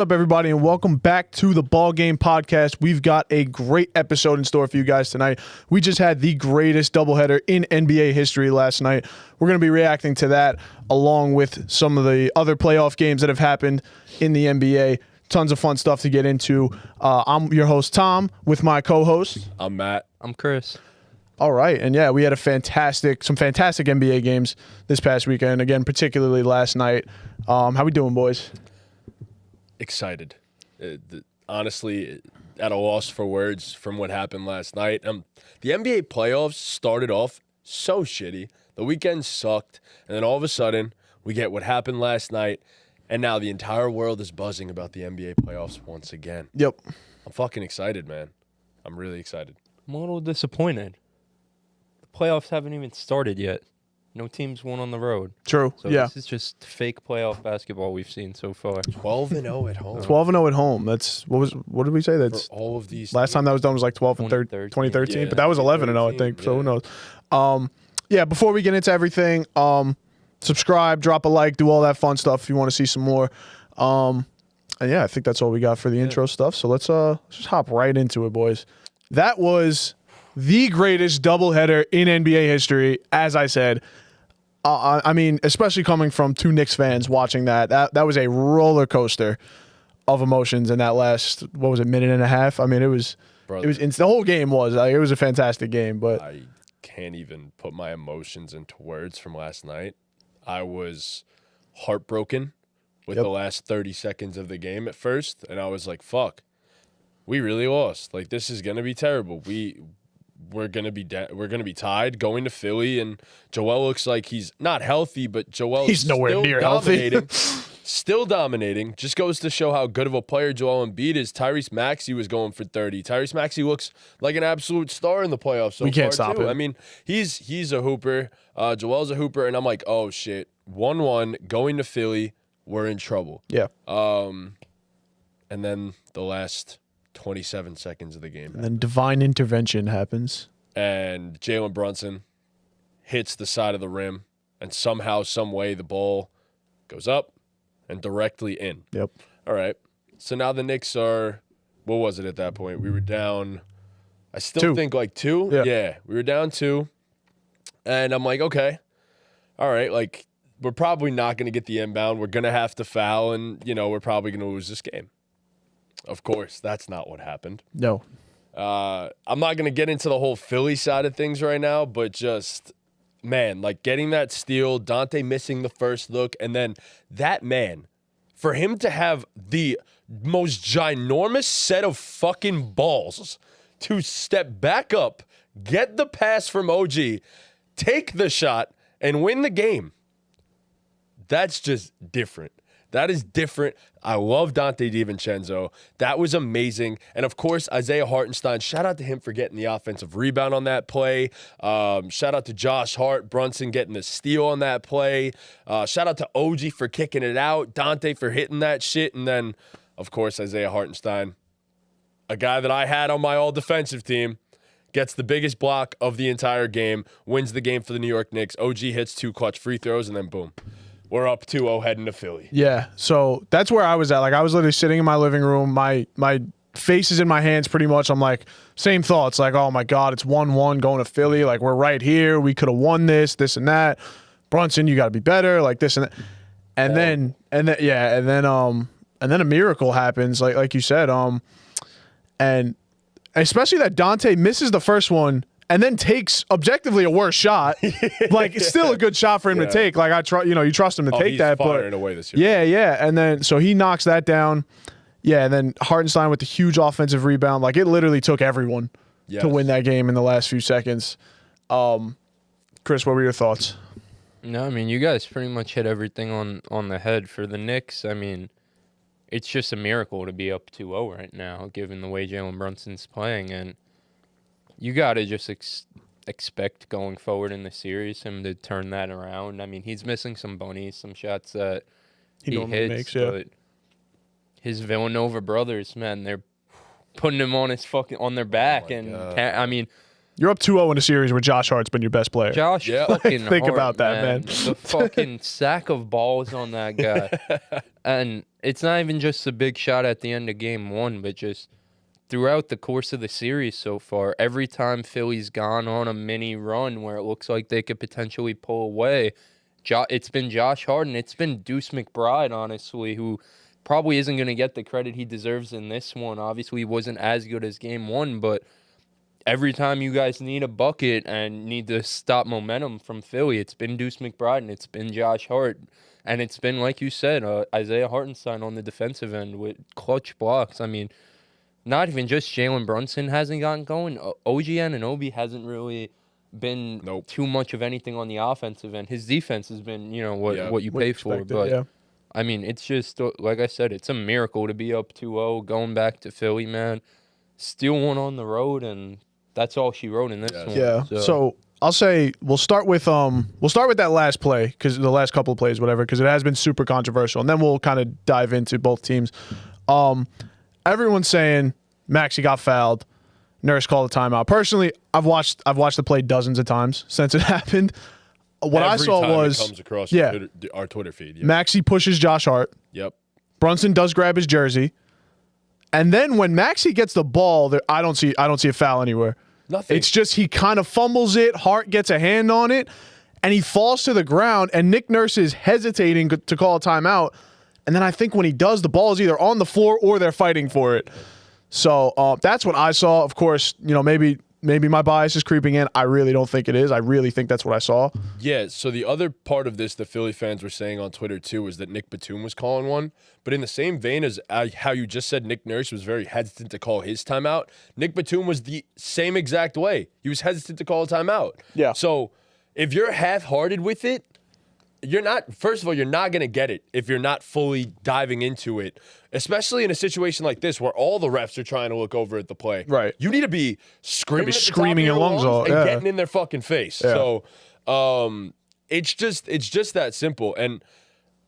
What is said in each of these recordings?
What's up, everybody, and welcome back to the Ball Game podcast. We've got a great episode in store for you guys tonight. We just had the greatest doubleheader in NBA history last night. We're going to be reacting to that along with some of the other playoff games that have happened in the NBA. Tons of fun stuff to get into. I'm your host, Tom, with my co-host. I'm Matt. I'm Chris. All right, and yeah, we had some fantastic NBA games this past weekend. Again, particularly last night. How we doing, boys? Excited. Honestly, at a loss for words from what happened last night. The NBA playoffs started off so shitty. The weekend sucked, and then all of a sudden, we get what happened last night, and now the entire world is buzzing about the NBA playoffs once again. Yep. I'm fucking excited, man. I'm really excited. I'm a little disappointed. The playoffs haven't even started yet. No teams won on the road. True. So yeah. This is just fake playoff basketball we've seen so far. 12-0 at home. 12-0 at home. That's what did we say? That's For all of these. last time that was done was like 2013, Yeah, but that was 11-0, I think. So who yeah. knows? Yeah. Before we get into everything, subscribe, drop a like, do all that fun stuff if you want to see some more. And yeah, I think that's all we got for the intro stuff. So let's just hop right into it, boys. That was the greatest doubleheader in NBA history, as I said. I mean, especially coming from two Knicks fans watching that was a roller coaster of emotions in that last, what was it, minute and a half? I mean, it was the whole game was. It was a fantastic game, but I can't even put my emotions into words from last night. I was heartbroken with the last 30 seconds of the game at first, and I was like, fuck, we really lost. Like, this is going to be terrible. We're gonna be tied going to Philly, and Joel looks like he's not healthy, but he's nowhere still near dominating, healthy. still dominating. Just goes to show how good of a player Joel Embiid is. Tyrese Maxey was going for 30. Tyrese Maxey looks like an absolute star in the playoffs. So we can't far stop too. him. I mean, he's a hooper. Joel's a hooper, and I'm like, oh shit, 1-1 going to Philly. We're in trouble. yeah. And then the last 27 seconds of the game. And then divine intervention happens. And Jalen Brunson hits the side of the rim, and somehow, some way, the ball goes up and directly in. Yep. All right. So now the Knicks are, what was it at that point? We were down, I still 2. think like 2. Yeah. We were down 2. And I'm like, okay. All right. Like, we're probably not going to get the inbound. We're going to have to foul, and, we're probably going to lose this game. Of course, that's not what happened. No. I'm not going to get into the whole Philly side of things right now, but just, man, like getting that steal, Dante missing the first look, and then that man, for him to have the most ginormous set of fucking balls to step back up, get the pass from OG, take the shot, and win the game, that's just different. That is different. I love Dante DiVincenzo. That was amazing. And, of course, Isaiah Hartenstein. Shout out to him for getting the offensive rebound on that play. Shout out to Josh Hart, Brunson getting the steal on that play. Shout out to OG for kicking it out. Dante for hitting that shit. And then, of course, Isaiah Hartenstein, a guy that I had on my all-defensive team, gets the biggest block of the entire game, wins the game for the New York Knicks. OG hits 2 clutch free throws, and then boom. We're up 2-0 heading to Philly. Yeah, so that's where I was at. Like, I was literally sitting in my living room. My face is in my hands pretty much. I'm like, same thoughts. Like, oh, my God, it's 1-1 going to Philly. Like, we're right here. We could have won this and that. Brunson, you got to be better. Like, this and that. And then a miracle happens, like you said. And especially that Dante misses the first one and then takes objectively a worse shot. Like, it's still a good shot for him to take. Like, you trust him to take that. He's but firing away this year. Yeah. And then, so he knocks that down. Yeah, and then Hartenstein with the huge offensive rebound. Like, it literally took everyone to win that game in the last few seconds. Chris, what were your thoughts? No, I mean, you guys pretty much hit everything on the head. For the Knicks, I mean, it's just a miracle to be up 2-0 right now, given the way Jalen Brunson's playing. And you got to just expect going forward in the series him to turn that around. I mean, he's missing some bunnies, some shots that he normally hits, makes, yeah. but his Villanova brothers, man, they're putting him on their back. I mean, you're up 2-0 in a series where Josh Hart's been your best player. Josh fucking Think Hart, about that, man. The fucking sack of balls on that guy. And it's not even just a big shot at the end of game one, but just throughout the course of the series so far, every time Philly's gone on a mini run where it looks like they could potentially pull away, it's been Josh Harden, it's been Deuce McBride, honestly, who probably isn't going to get the credit he deserves in this one. Obviously, he wasn't as good as game one, but every time you guys need a bucket and need to stop momentum from Philly, it's been Deuce McBride and it's been Josh Hart. And it's been, like you said, Isaiah Hartenstein on the defensive end with clutch blocks. I mean, not even just Jalen Brunson hasn't gotten going. OG Anunoby hasn't really been too much of anything on the offensive end. His defense has been, what you pay for. But, I mean, it's just, like I said, it's a miracle to be up 2-0, going back to Philly, man. Steal one on the road, and that's all she wrote in this one. Yeah. So I'll say we'll start with that last play, because the last couple of plays, whatever, because it has been super controversial, and then we'll kind of dive into both teams. Everyone's saying Maxey got fouled. Nurse called a timeout. Personally, I've watched the play dozens of times since it happened. What I saw was it comes across our Twitter feed. Yeah. Maxey pushes Josh Hart. Yep. Brunson does grab his jersey, and then when Maxey gets the ball, I don't see a foul anywhere. Nothing. It's just he kind of fumbles it. Hart gets a hand on it, and he falls to the ground. And Nick Nurse is hesitating to call a timeout. And then I think when he does, the ball is either on the floor or they're fighting for it. So that's what I saw. Of course, maybe my bias is creeping in. I really don't think it is. I really think that's what I saw. Yeah, so the other part of this the Philly fans were saying on Twitter too was that Nick Batum was calling one. But in the same vein as how you just said Nick Nurse was very hesitant to call his timeout, Nick Batum was the same exact way. He was hesitant to call a timeout. Yeah. So if you're half-hearted with it, first of all, you're not going to get it if you're not fully diving into it, especially in a situation like this where all the refs are trying to look over at the play. Right. You need to be screaming, your lungs off and getting in their fucking face. Yeah. So it's just that simple. And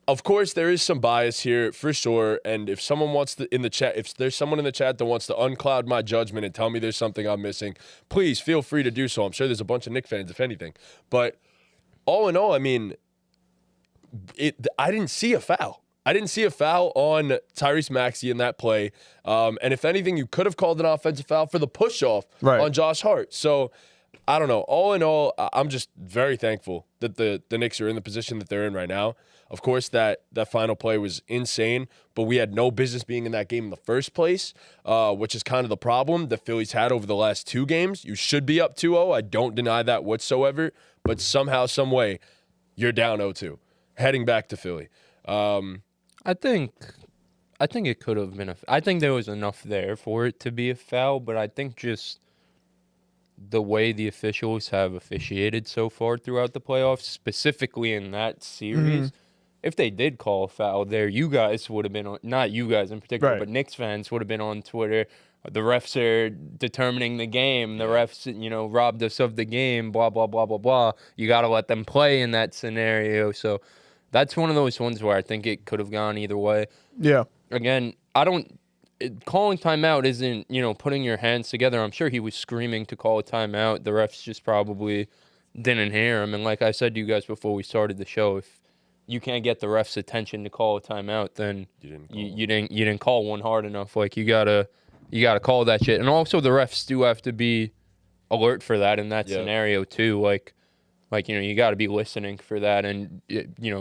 of course, there is some bias here for sure. And if someone wants to, if there's someone in the chat that wants to uncloud my judgment and tell me there's something I'm missing, please feel free to do so. I'm sure there's a bunch of Knicks fans, if anything. But all in all, I mean, I didn't see a foul. I didn't see a foul on Tyrese Maxey in that play. And if anything, you could have called an offensive foul for the push-off on Josh Hart. So, I don't know. All in all, I'm just very thankful that the Knicks are in the position that they're in right now. Of course, that final play was insane, but we had no business being in that game in the first place, which is kind of the problem the Phillies had over the last two games. You should be up 2-0. I don't deny that whatsoever. But somehow, some way, you're down 0-2. Heading back to Philly. I think it could have been I think there was enough there for it to be a foul, but I think just the way the officials have officiated so far throughout the playoffs, specifically in that series, if they did call a foul there, you guys would have been not you guys in particular, but Knicks fans would have been on Twitter. The refs are determining the game. The refs, robbed us of the game, blah, blah, blah, blah, blah. You got to let them play in that scenario. So that's one of those ones where I think it could have gone either way. Yeah. Again, calling timeout isn't, putting your hands together. I'm sure he was screaming to call a timeout. The refs just probably didn't hear him. And like I said to you guys before we started the show, if you can't get the refs' attention to call a timeout, then you didn't call one hard enough. Like you gotta call that shit. And also the refs do have to be alert for that in that scenario too. Like you got to be listening for that and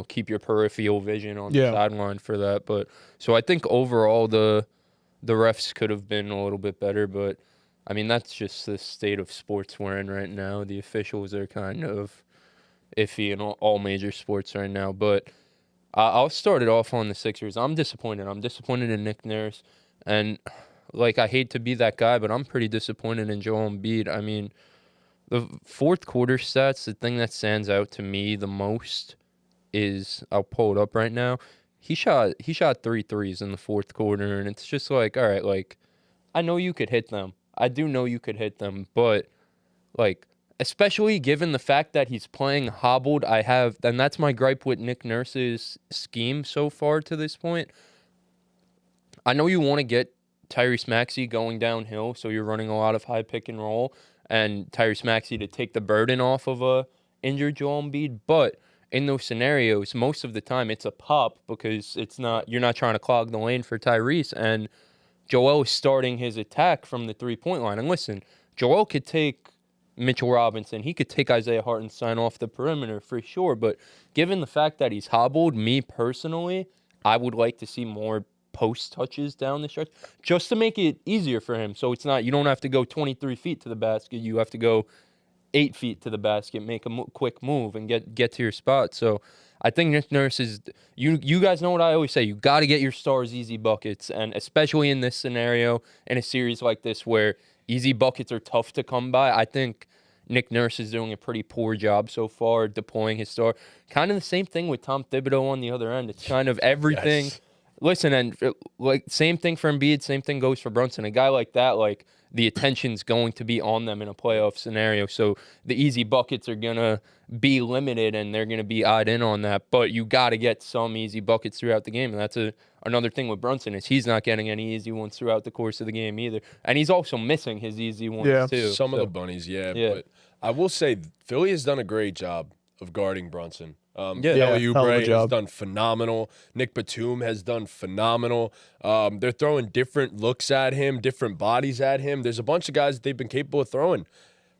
keep your peripheral vision on the sideline for that. But so I think overall the refs could have been a little bit better, but I mean that's just the state of sports we're in right now. The officials are kind of iffy in all major sports right now. But I'll start it off on the Sixers. I'm disappointed. I'm disappointed in Nick Nurse, and I hate to be that guy, but I'm pretty disappointed in Joel Embiid. I mean, the fourth quarter stats, the thing that stands out to me the most is, I'll pull it up right now. He shot 3 threes in the fourth quarter, and it's just all right, I know you could hit them. I do know you could hit them, but especially given the fact that he's playing hobbled, and that's my gripe with Nick Nurse's scheme so far to this point. I know you want to get Tyrese Maxey going downhill, so you're running a lot of high pick and roll, and Tyrese Maxey to take the burden off of a injured Joel Embiid. But in those scenarios, most of the time it's a pop because you're not trying to clog the lane for Tyrese. And Joel is starting his attack from the 3-point line. And listen, Joel could take Mitchell Robinson. He could take Isaiah Hartenstein off the perimeter for sure. But given the fact that he's hobbled, me personally, I would like to see more post touches down the stretch just to make it easier for him. So it's not, you don't have to go 23 feet to the basket. You have to go 8 feet to the basket, make a quick move, and get to your spot. So I think Nick Nurse is, you guys know what I always say, you got to get your stars easy buckets, and especially in this scenario, in a series like this where easy buckets are tough to come by, I think Nick Nurse is doing a pretty poor job so far deploying his star. Kind of the same thing with Tom Thibodeau on the other end. It's kind of everything. Yes. Listen, and like same thing for Embiid, same thing goes for Brunson. A guy like that, like the attention's going to be on them in a playoff scenario. So the easy buckets are going to be limited and they're going to be eyed in on that. But you got to get some easy buckets throughout the game. And that's another thing with Brunson is he's not getting any easy ones throughout the course of the game either. And he's also missing his easy ones too. Some of the bunnies, But I will say Philly has done a great job of guarding Brunson. Kelly Oubre has done phenomenal. Nick Batum has done phenomenal. They're throwing different looks at him, different bodies at him. There's a bunch of guys that they've been capable of throwing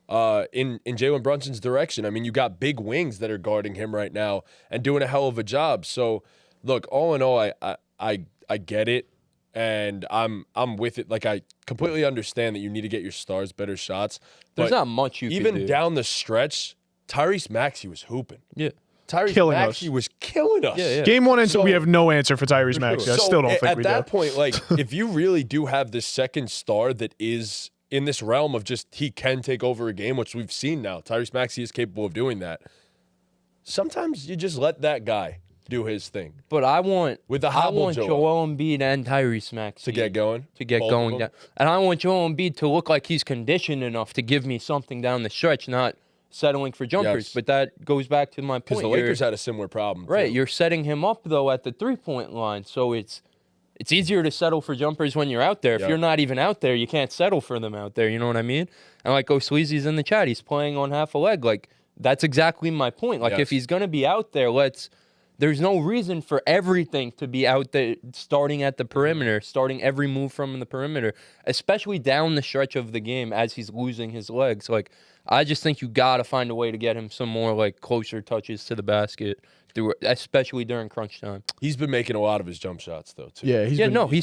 in Jalen Brunson's direction. I mean, you got big wings that are guarding him right now and doing a hell of a job. So, look, all in all, I get it, and I'm with it. Like, I completely understand that you need to get your stars better shots. There's not much you can do. Even down the stretch, Tyrese Maxey was hooping. Yeah. Tyrese Maxey was killing us. Yeah. Game 1 and 2, we have no answer for Tyrese Maxey. I still don't think we do. At that point, like, if you really do have this second star that is in this realm of just he can take over a game, which we've seen now, Tyrese Maxey is capable of doing that. Sometimes you just let that guy do his thing. But I want Joel Embiid and Tyrese Maxey to get going. Down. And I want Joel Embiid to look like he's conditioned enough to give me something down the stretch, not settling for jumpers. Yes. But that goes back to my point. Because the Lakers had a similar problem. Right. Too. You're setting him up, though, at the 3-point line. So it's easier to settle for jumpers when you're out there. If you're not even out there, you can't settle for them out there. You know what I mean? And like Sleazy's in the chat, he's playing on half a leg. Like, that's exactly my point. Like, if he's going to be out there, there's no reason for everything to be out there, starting at the perimeter, starting every move from the perimeter, especially down the stretch of the game as he's losing his legs. Like, I just think you got to find a way to get him some more, like, closer touches to the basket, especially during crunch time. He's been making a lot of his jump shots, though, too. Yeah, he's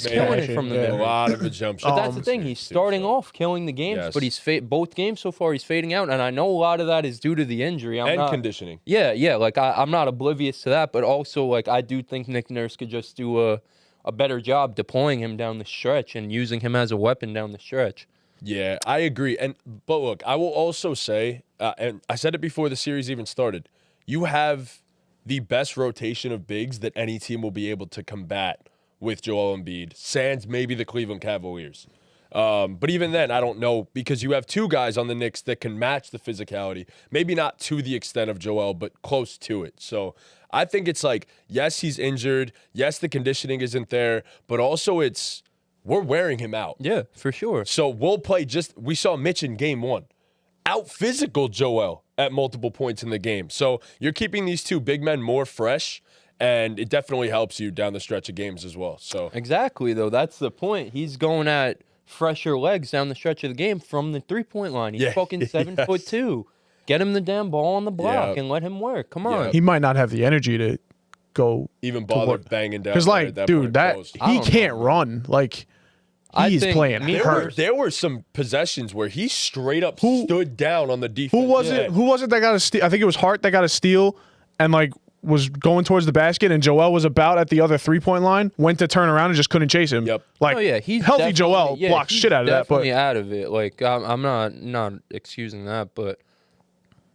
killing it from the middle. A lot of his jump shots. But that's the thing. He's starting off killing the games, but he's both games so far he's fading out, and I know a lot of that is due to the injury. Conditioning. Yeah. Like, I'm not oblivious to that, but also, like, I do think Nick Nurse could just do a better job deploying him down the stretch and using him as a weapon down the stretch. Yeah, I agree. But look, I will also say, and I said it before the series even started, you have the best rotation of bigs that any team will be able to combat with Joel Embiid, sans maybe the Cleveland Cavaliers. But even then, I don't know, because you have two guys on the Knicks that can match the physicality. Maybe not to the extent of Joel, but close to it. So I think it's like, yes, he's injured. Yes, the conditioning isn't there. But also we're wearing him out. Yeah, for sure. So we'll play we saw Mitch in game 1. Out-physical Joel at multiple points in the game. So you're keeping these two big men more fresh, and it definitely helps you down the stretch of games as well. So exactly, though. That's the point. He's going at fresher legs down the stretch of the game from the 3-point line. He's fucking 7'2". Get him the damn ball on the block and let him work. Come on. He might not have the energy to go even bother banging down. Because, like, dude, he can't run. Like, he's playing hurt. There were some possessions where he straight up stood down on the defense. Who was it that got a steal? I think it was Hart that got a steal and, like, was going towards the basket, and Joel was about at the other 3-point line, went to turn around and just couldn't chase him. Yep. Like, he's healthy Joel blocks shit out of that. But out of it. Like, I'm not excusing that, but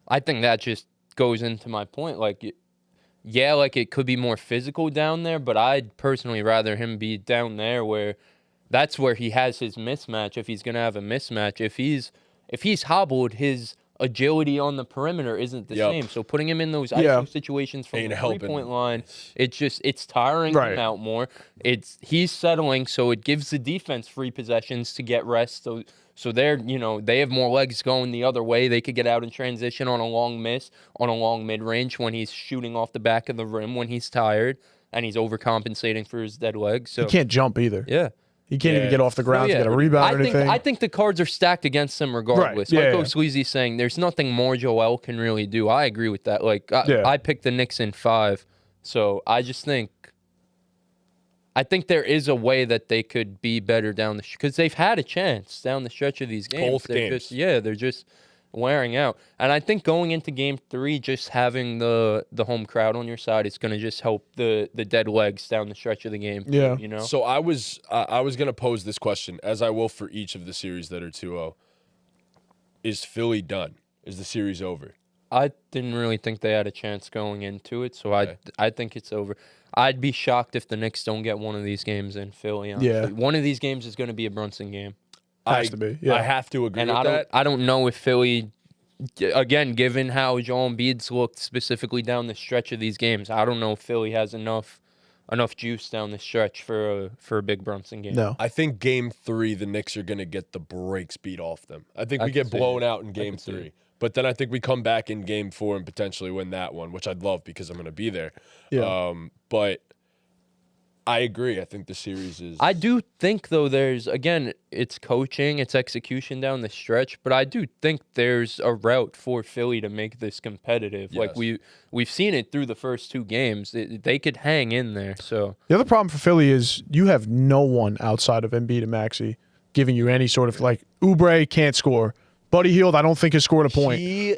I think that just goes into my point. Like, like, it could be more physical down there, but I'd personally rather him be down there where that's where he has his mismatch. If he's gonna have a mismatch, if he's hobbled, his agility on the perimeter isn't the Yep. same. So putting him in those Yeah. ISO situations from Ain't the helping. 3-point line, it's tiring Right. him out more. He's settling, so it gives the defense free possessions to get rest. So they're, they have more legs going the other way. They could get out in transition on a long miss, on a long mid-range when he's shooting off the back of the rim when he's tired and he's overcompensating for his dead legs. So He can't jump either. yeah. He can't even Yeah. get off the ground to get a rebound or anything. I think the cards are stacked against him regardless. Right. Yeah, Like Sleazy's saying, there's nothing more Joel can really do. I agree with that. Like, Yeah. I picked the Knicks in 5, so I think there is a way that they could be better down the because they've had a chance down the stretch of these games. Both They're games. they're just wearing out. And I think going into game 3, just having the home crowd on your side is going to just help the dead legs down the stretch of the game. Yeah. So I was going to pose this question, as I will for each of the series that are 2-0. Is Philly done? Is the series over? I didn't really think they had a chance going into it, so Okay. I think it's over. I'd be shocked if the Knicks don't get one of these games in Philly. Honestly. Yeah. One of these games is going to be a Brunson game. Has to be. Yeah. I have to agree And with that. I don't know if Philly, again, given how Joel Embiid's looked specifically down the stretch of these games, I don't know if Philly has enough juice down the stretch for a big Brunson game. No. I think game 3, the Knicks are going to get the brakes beat off them. I think I we can get see blown it. out in game can see 3. it. But then I think we come back in game 4 and potentially win that one, which I'd love because I'm going to be there. Yeah. But I agree. I think the series is... I do think, though, it's coaching, it's execution down the stretch, but I do think there's a route for Philly to make this competitive. Yes. Like, we've seen it through the first 2 games. They could hang in there, so... The other problem for Philly is you have no one outside of Embiid and Maxey giving you any sort of Oubre can't score. Buddy Hield, I don't think has scored a point. He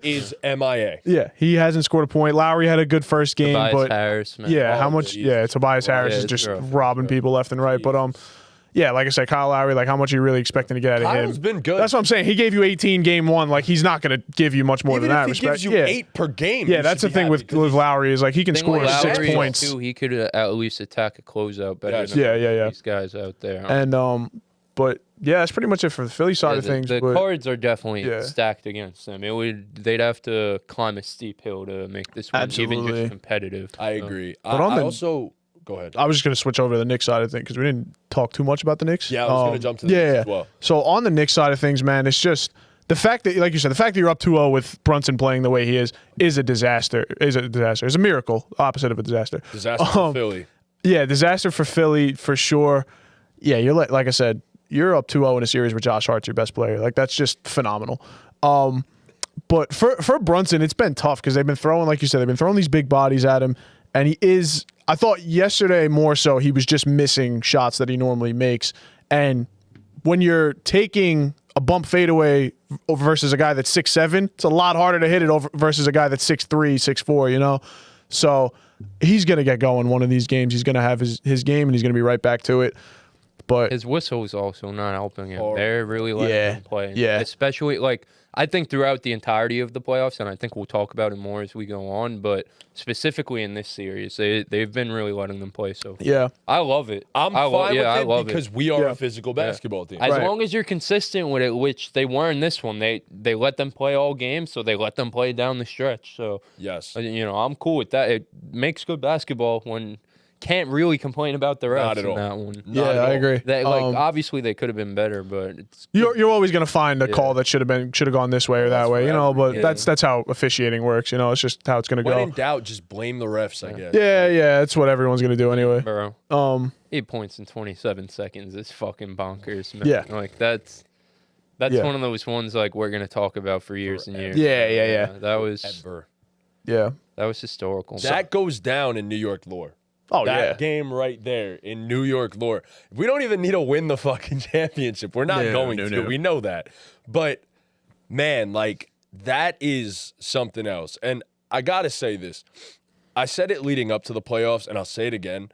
is MIA. Yeah, he hasn't scored a point. Lowry had a good first game, Tobias but Harris, man. yeah, Oh, how much? Jesus. Yeah, Tobias Harris Yeah, is it's just rough. robbing people left and right. But yeah, like I said, Kyle Lowry, how much are you really expecting to get out of Kyle's him? been good. That's what I'm saying. He gave you 18 game 1. He's not going to give you much more Even than that. if he respect. gives you yeah. 8 per game. Yeah, you that's the should be thing happy with 'cause Lowry is he can Thing score with 6 Lowry, points. too, he could at least attack a closeout better Yes. than Yeah. these guys out there. And but yeah, that's pretty much it for the Philly side Yeah, of things. The but cards are definitely Yeah. stacked against them. They'd have to climb a steep hill to make this one even Absolutely. just competitive. I So, agree. But on I the- also... Go ahead. I was just going to switch over to the Knicks side of things because we didn't talk too much about the Knicks. Yeah, I was going to jump to the Knicks as well. So on the Knicks side of things, man, it's just the fact that, like you said, the fact that you're up 2-0 with Brunson playing the way he is a disaster. Is a disaster. It's a miracle, opposite of a disaster. Disaster for Philly. Yeah, disaster for Philly for sure. Yeah, you're like I said, you're up 2-0 in a series where Josh Hart's your best player. That's just phenomenal. But for Brunson, it's been tough because they've been throwing, like you said, they've been throwing these big bodies at him, and he is. I thought yesterday more so he was just missing shots that he normally makes, and when you're taking a bump fadeaway versus a guy that's 6'7", it's a lot harder to hit it over versus a guy that's 6'3", 6'4", So he's going to get going one of these games. He's going to have his game, and he's going to be right back to it. But his whistle is also not helping him. Horrible. They're really letting Yeah. him play. Yeah. Especially, I think throughout the entirety of the playoffs, and I think we'll talk about it more as we go on, but specifically in this series, they've been really letting them play so far. yeah, I love it. I'm I fine with I it love because it. we are Yeah. a physical basketball team. As Right. long as you're consistent with it, which they were in this one, they let them play all games, so they let them play down the stretch. So, Yes. I'm cool with that. It makes good basketball when can't really complain about the refs Not at in all. that one. yeah, Not at I all. agree. They, obviously they could have been better, but it's You're always going to find a Yeah. call that should have gone this way or that way, forever. But Yeah. that's how officiating works. It's just how it's going to When go. in doubt, just blame the refs, I guess. Yeah, that's what everyone's going to do anyway. bro. Um, 8 points in 27 seconds is fucking bonkers, man. Yeah. That's Yeah. one of those ones we're gonna talk about for years and years. Yeah. That was Ever. yeah. historical. That goes down in New York lore. Oh that yeah. game right there in New York lore. We don't even need to win the fucking championship. We're not going to. no. We know that. But man, that is something else. And I got to say this. I said it leading up to the playoffs, and I'll say it again.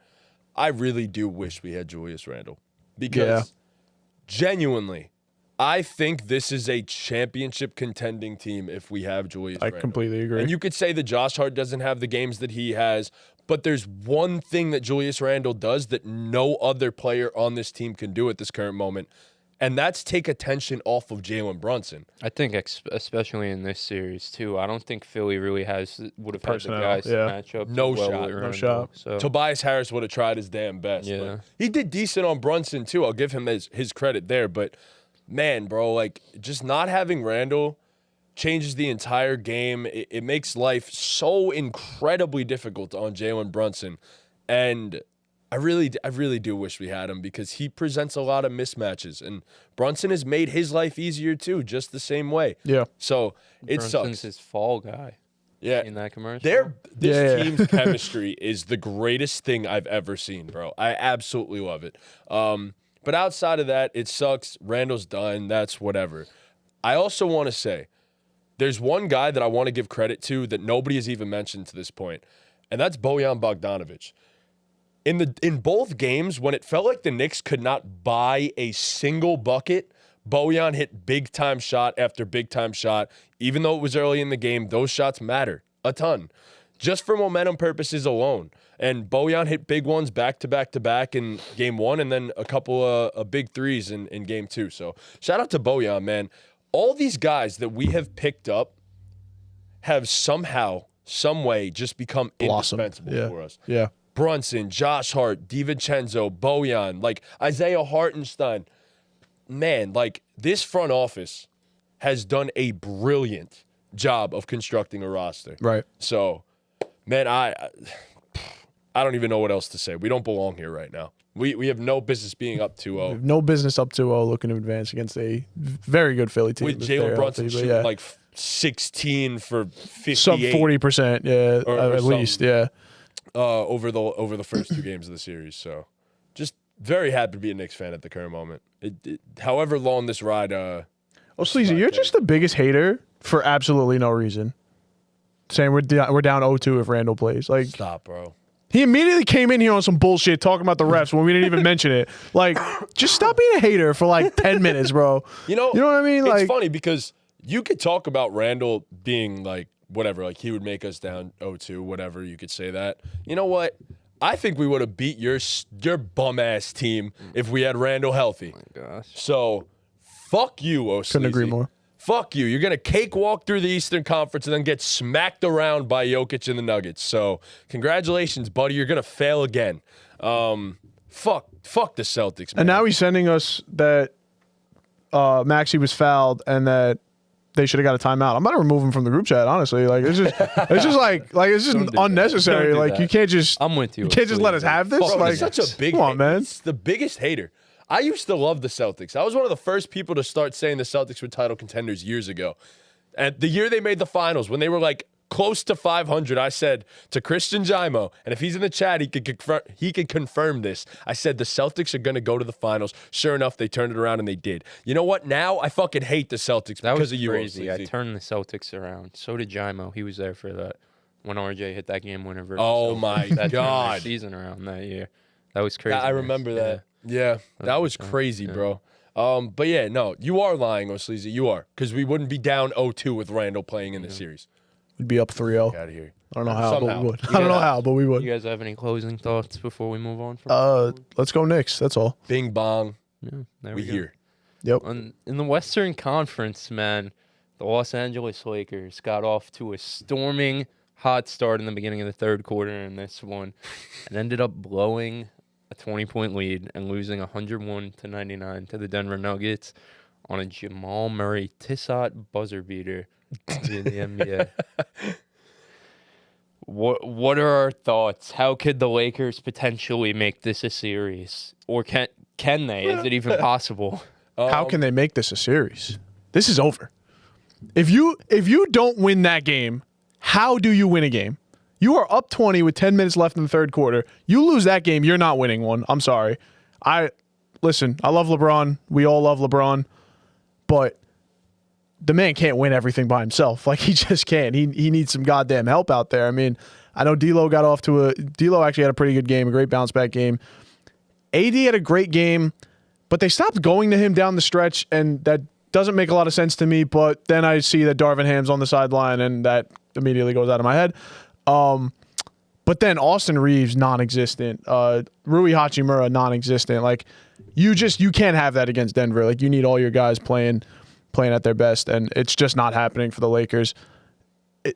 I really do wish we had Julius Randle because genuinely, I think this is a championship contending team if we have Julius I Randle. completely agree. And you could say that Josh Hart doesn't have the games that he has, but there's one thing that Julius Randle does that no other player on this team can do at this current moment, And that's take attention off of Jalen Brunson. I think especially in this series too. I don't think Philly really would have had the Personnel, guys to yeah. match up. No too well shot, with no Rondo, shot. So Tobias Harris would have tried his damn best. Yeah. But he did decent on Brunson too. I'll give him his credit there. But man, bro, like just not having Randall changes the entire game. It makes life so incredibly difficult on Jalen Brunson. And I really do wish we had him because he presents a lot of mismatches. And Brunson has made his life easier too, just the same way. Yeah. So it Brunson's sucks. his fall guy. Yeah. In that commercial. This team's chemistry is the greatest thing I've ever seen, bro. I absolutely love it. But outside of that, it sucks. Randall's done. That's whatever. I also want to say, there's one guy that I want to give credit to that nobody has even mentioned to this point, and that's Bojan Bogdanovic. In both games, when it felt like the Knicks could not buy a single bucket, Bojan hit big-time shot after big-time shot. Even though it was early in the game, those shots matter a ton, just for momentum purposes alone. And Bojan hit big ones back-to-back-to-back in Game 1 and then a couple of big threes in Game 2. So shout out to Bojan, man. All these guys that we have picked up have somehow, some way just become indispensable for us. Yeah. Brunson, Josh Hart, DiVincenzo, Bojan, like Isaiah Hartenstein. Man, like this front office has done a brilliant job of constructing a roster. Right. So, man, I don't even know what else to say. We don't belong here right now. We have no business being up 2-0. No business up 2-0 looking to advance against a very good Philly team. With Jalen Brunson shooting like 16 for 58. Sub 40%, yeah, or at least, yeah. Over the first two games of the series. So just very happy to be a Knicks fan at the current moment. However long this ride Sleazy, you're just the biggest hater for absolutely no reason. Saying we're down 0-2 if Randall plays. Like, stop, bro. He immediately came in here on some bullshit talking about the refs when we didn't even mention it. Like, just stop being a hater for like 10 minutes, bro. You know what I mean? It's funny because you could talk about Randall being like whatever, like he would make us down 0-2, whatever, you could say that. You know what? I think we would have beat your bum-ass team if we had Randall healthy. Oh my gosh. So, fuck you, Sleazy. Couldn't agree more. Fuck you. You're going to cakewalk through the Eastern Conference and then get smacked around by Jokic and the Nuggets. So, congratulations, buddy. You're going to fail again. Fuck the Celtics, man. And now he's sending us that Maxey was fouled and that they should have got a timeout. I'm about to remove him from the group chat, honestly. Like it's just unnecessary. Like that. you can't just I'm with you. You can't just let us have this. Bro, like he's such a big come on, man. He's the biggest hater. I used to love the Celtics. I was one of the first people to start saying the Celtics were title contenders years ago. And the year they made the finals, when they were like close to 500, I said to Christian Jaimo, and if he's in the chat, he could confirm this. I said the Celtics are going to go to the finals. Sure enough, they turned it around and they did. You know what? Now I fucking hate the Celtics That because was of you. crazy. I OCZ. turned the Celtics around. So did Jaimo. He was there for that when RJ hit that game winner versus. Oh Celtics. my That turned their God. season around that year. That was crazy. I remember that. Yeah, that was crazy, bro. But yeah, no, you are lying, Sleazy. You are. Because we wouldn't be down 0-2 with Randall playing in the series. We'd be up 3-0. Get out of here. I don't know how, Somehow. but we would. You I don't know gotta- how, but we would. You guys have any closing thoughts before we move on? From Let's go Knicks. That's all. Bing bong. yeah, there We we go. here. Yep. In the Western Conference, man, the Los Angeles Lakers got off to a storming hot start in the beginning of the third quarter in this one and ended up blowing a 20-point lead and losing 101-99 to the Denver Nuggets on a Jamal Murray Tissot buzzer beater in the NBA. What are our thoughts? How could the Lakers potentially make this a series? Or can they? Is it even possible? How can they make this a series? This is over. If you don't win that game, how do you win a game? You are up 20 with 10 minutes left in the third quarter. You lose that game, you're not winning one. I'm sorry. Listen, I love LeBron. We all love LeBron. But the man can't win everything by himself. Like, he just can't. He needs some goddamn help out there. I mean, I know D'Lo actually had a pretty good game, a great bounce back game. AD had a great game, but they stopped going to him down the stretch, and that doesn't make a lot of sense to me. But then I see that Darvin Ham's on the sideline, and that immediately goes out of my head. But then Austin Reeves, non-existent. Rui Hachimura, non-existent. Like, you can't have that against Denver. Like, you need all your guys playing at their best, and it's just not happening for the Lakers.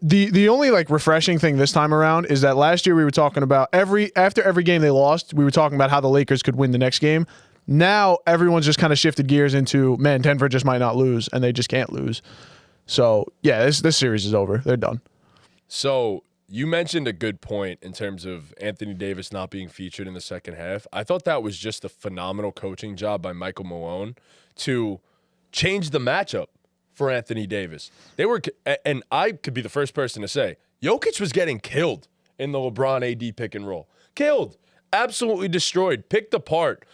The only like refreshing thing this time around is that last year we were talking about after every game they lost, we were talking about how the Lakers could win the next game. Now everyone's just kind of shifted gears into, man, Denver just might not lose, and they just can't lose. So yeah, this series is over. They're done. So you mentioned a good point in terms of Anthony Davis not being featured in the second half. I thought that was just a phenomenal coaching job by Michael Malone to change the matchup for Anthony Davis. And I could be the first person to say, Jokic was getting killed in the LeBron AD pick and roll. Killed. Absolutely destroyed. Picked apart.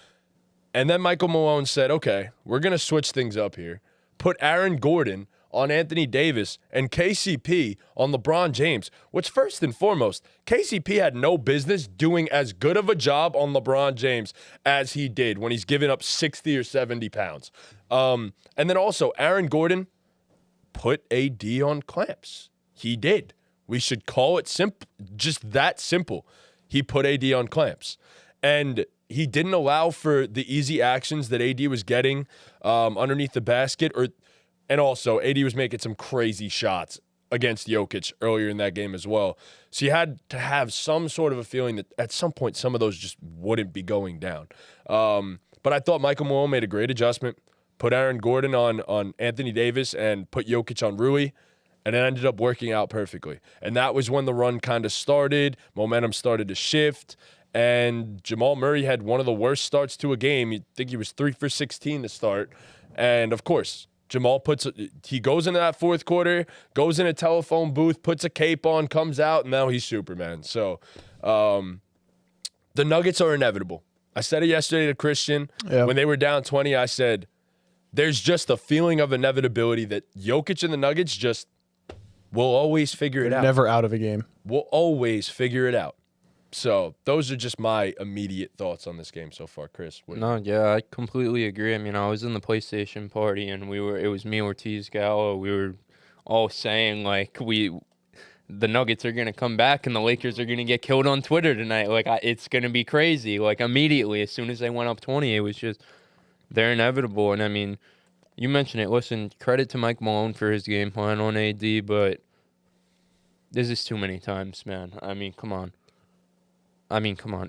And then Michael Malone said, okay, we're going to switch things up here. Put Aaron Gordon on Anthony Davis and KCP on LeBron James, which first and foremost, KCP had no business doing as good of a job on LeBron James as he did when he's giving up 60 or 70 pounds. And then also, Aaron Gordon put AD on clamps. He did. We should call it simple, just that simple. He put AD on clamps. And he didn't allow for the easy actions that AD was getting underneath the basket. And also, AD was making some crazy shots against Jokic earlier in that game as well. So you had to have some sort of a feeling that at some point some of those just wouldn't be going down. But I thought Michael Malone made a great adjustment. Put Aaron Gordon on Anthony Davis and put Jokic on Rui, and it ended up working out perfectly. And that was when the run kind of started. Momentum started to shift, and Jamal Murray had one of the worst starts to a game. You'd think he was 3 for 16 to start. And, of course, Jamal he goes into that fourth quarter, goes in a telephone booth, puts a cape on, comes out, and now he's Superman. So the Nuggets are inevitable. I said it yesterday to Christian. Yeah. When they were down 20, I said, there's just a feeling of inevitability that Jokic and the Nuggets just will always figure it out. Never out of a game. We'll always figure it out. So those are just my immediate thoughts on this game so far, Chris. No, yeah, I completely agree. I mean, I was in the PlayStation party, and it was me, Ortiz, Gallo. We were all saying, like, the Nuggets are going to come back, and the Lakers are going to get killed on Twitter tonight. Like, it's going to be crazy. Like, immediately, as soon as they went up 20, it was just, they're inevitable. And, I mean, you mentioned it. Listen, credit to Mike Malone for his game plan on AD, but this is too many times, man. I mean, come on.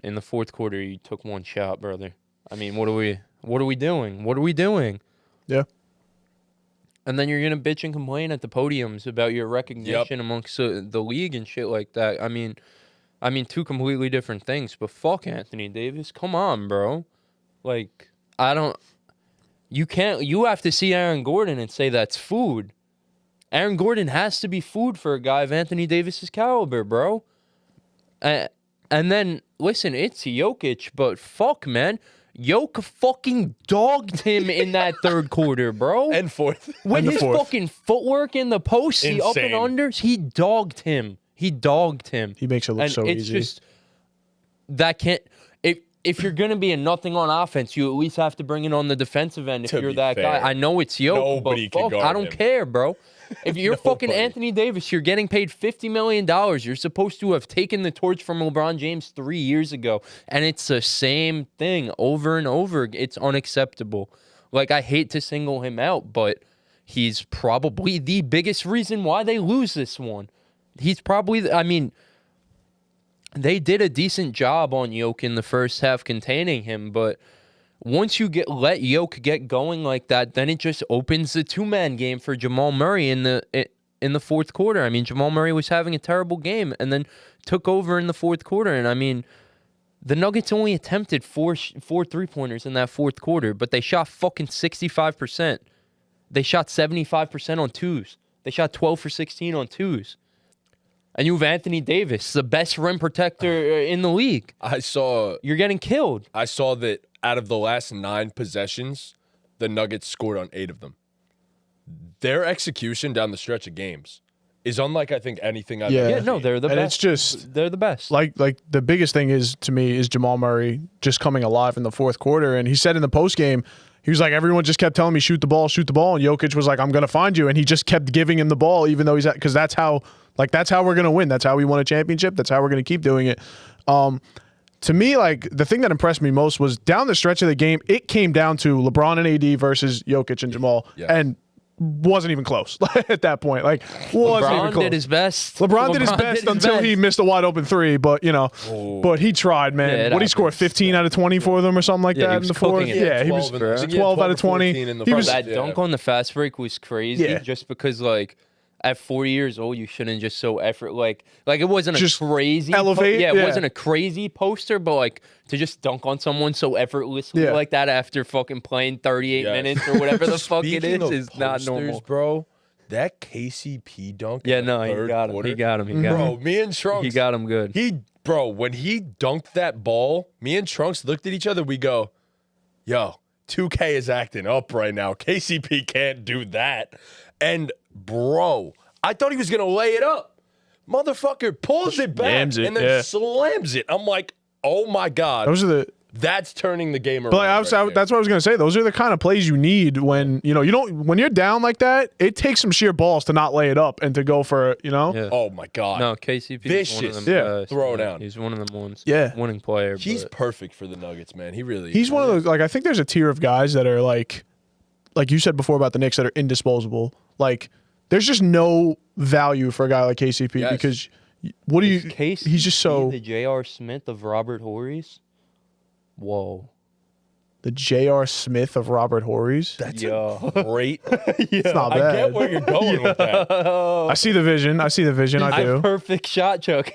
In the fourth quarter, you took one shot, brother. I mean, what are we doing? What are we doing? Yeah. And then you're gonna bitch and complain at the podiums about your recognition amongst the league and shit like that. I mean, two completely different things. But fuck Anthony Davis, come on, bro. Like, you can't. You have to see Aaron Gordon and say that's food. Aaron Gordon has to be food for a guy of Anthony Davis's caliber, bro. And then, listen, it's Jokic, but fuck, man. Jokic fucking dogged him in that third quarter, bro. And fourth. With his fourth. fucking footwork in the post, the up and unders, he dogged him. He makes it look so it's easy. Just, that can't... If you're going to be a nothing on offense, you at least have to bring it on the defensive end if you're that guy. I know it's Jokic, Nobody but fuck, can guard I don't him. care, bro. If you're fucking Anthony Davis, you're getting paid $50 million. You're supposed to have taken the torch from LeBron James 3 years ago. And it's the same thing over and over. It's unacceptable. Like, I hate to single him out, but he's probably the biggest reason why they lose this one. He's probably, they did a decent job on Jokic in the first half containing him, but once you let Jokic get going like that, then it just opens the two-man game for Jamal Murray in the fourth quarter. I mean, Jamal Murray was having a terrible game and then took over in the fourth quarter. And, I mean, the Nuggets only attempted four three-pointers in that fourth quarter, but they shot fucking 65%. They shot 75% on twos. They shot 12 for 16 on twos. And you have Anthony Davis, the best rim protector in the league. You're getting killed. I saw that out of the last 9 possessions, the Nuggets scored on 8 of them. Their execution down the stretch of games is unlike, I think, anything I've ever seen. They're the best. And it's just... They're the best. Like the biggest thing is, to me, is Jamal Murray just coming alive in the fourth quarter. And he said in the postgame, he was like, everyone just kept telling me, shoot the ball. And Jokic was like, I'm going to find you. And he just kept giving him the ball, even though because that's how we're going to win. That's how we won a championship. That's how we're going to keep doing it. to me, like, the thing that impressed me most was down the stretch of the game, it came down to LeBron and AD versus Jokic and Jamal. Yeah. And wasn't even close at that point. Like, wasn't even LeBron close. did his best. LeBron did his best until he missed a wide open three, but but he tried, man. Yeah, What did he score? 15 out of 20 for them or something like Yeah, he that was in the fourth? cooking it. Yeah, he was 12 out of 20. He was That dunk on the fast break was crazy. Yeah. Just because, like, at 40 years old, you shouldn't just so effort like it wasn't Just a crazy elevate, it yeah. wasn't a crazy poster, but like to just dunk on someone so effortlessly Yeah. like that after fucking playing 38 minutes or whatever the fuck it Speaking of is not posters, normal, bro. That KCP dunk. Yeah, in the no, he third got him. quarter, He got him. He got Bro, him. me and Trunks. He got him good. When he dunked that ball, me and Trunks looked at each other. We go, yo, 2K is acting up right now. KCP can't do that. And, bro, I thought he was going to lay it up. Motherfucker pulls it back Slams it, and then yeah. slams it. I'm like, oh, my God. Those are the. That's turning the game around. But right that's what I was gonna say. Those are the kind of plays you need when you don't when you're down like that. It takes some sheer balls to not lay it up and to go for Yeah. Oh, my God. No, KCP is one of Vicious. them Yeah. guys. Throwdown. He's one of them ones. Yeah. Winning player. He's but- perfect for the Nuggets, man. He really He's is. one of those, like, I think there's a tier of guys that are like you said before about the Knicks, that are indisposable. Like, there's just no value for a guy like KCP Yes. because what do you? Is KCP He's just so the J.R. Smith of Robert Horry's. Whoa. the J.R. Smith of Robert Horry's. That's Yo. a great. It's not I bad. get where you're going with that. I see the vision. I do. Perfect shot chuck.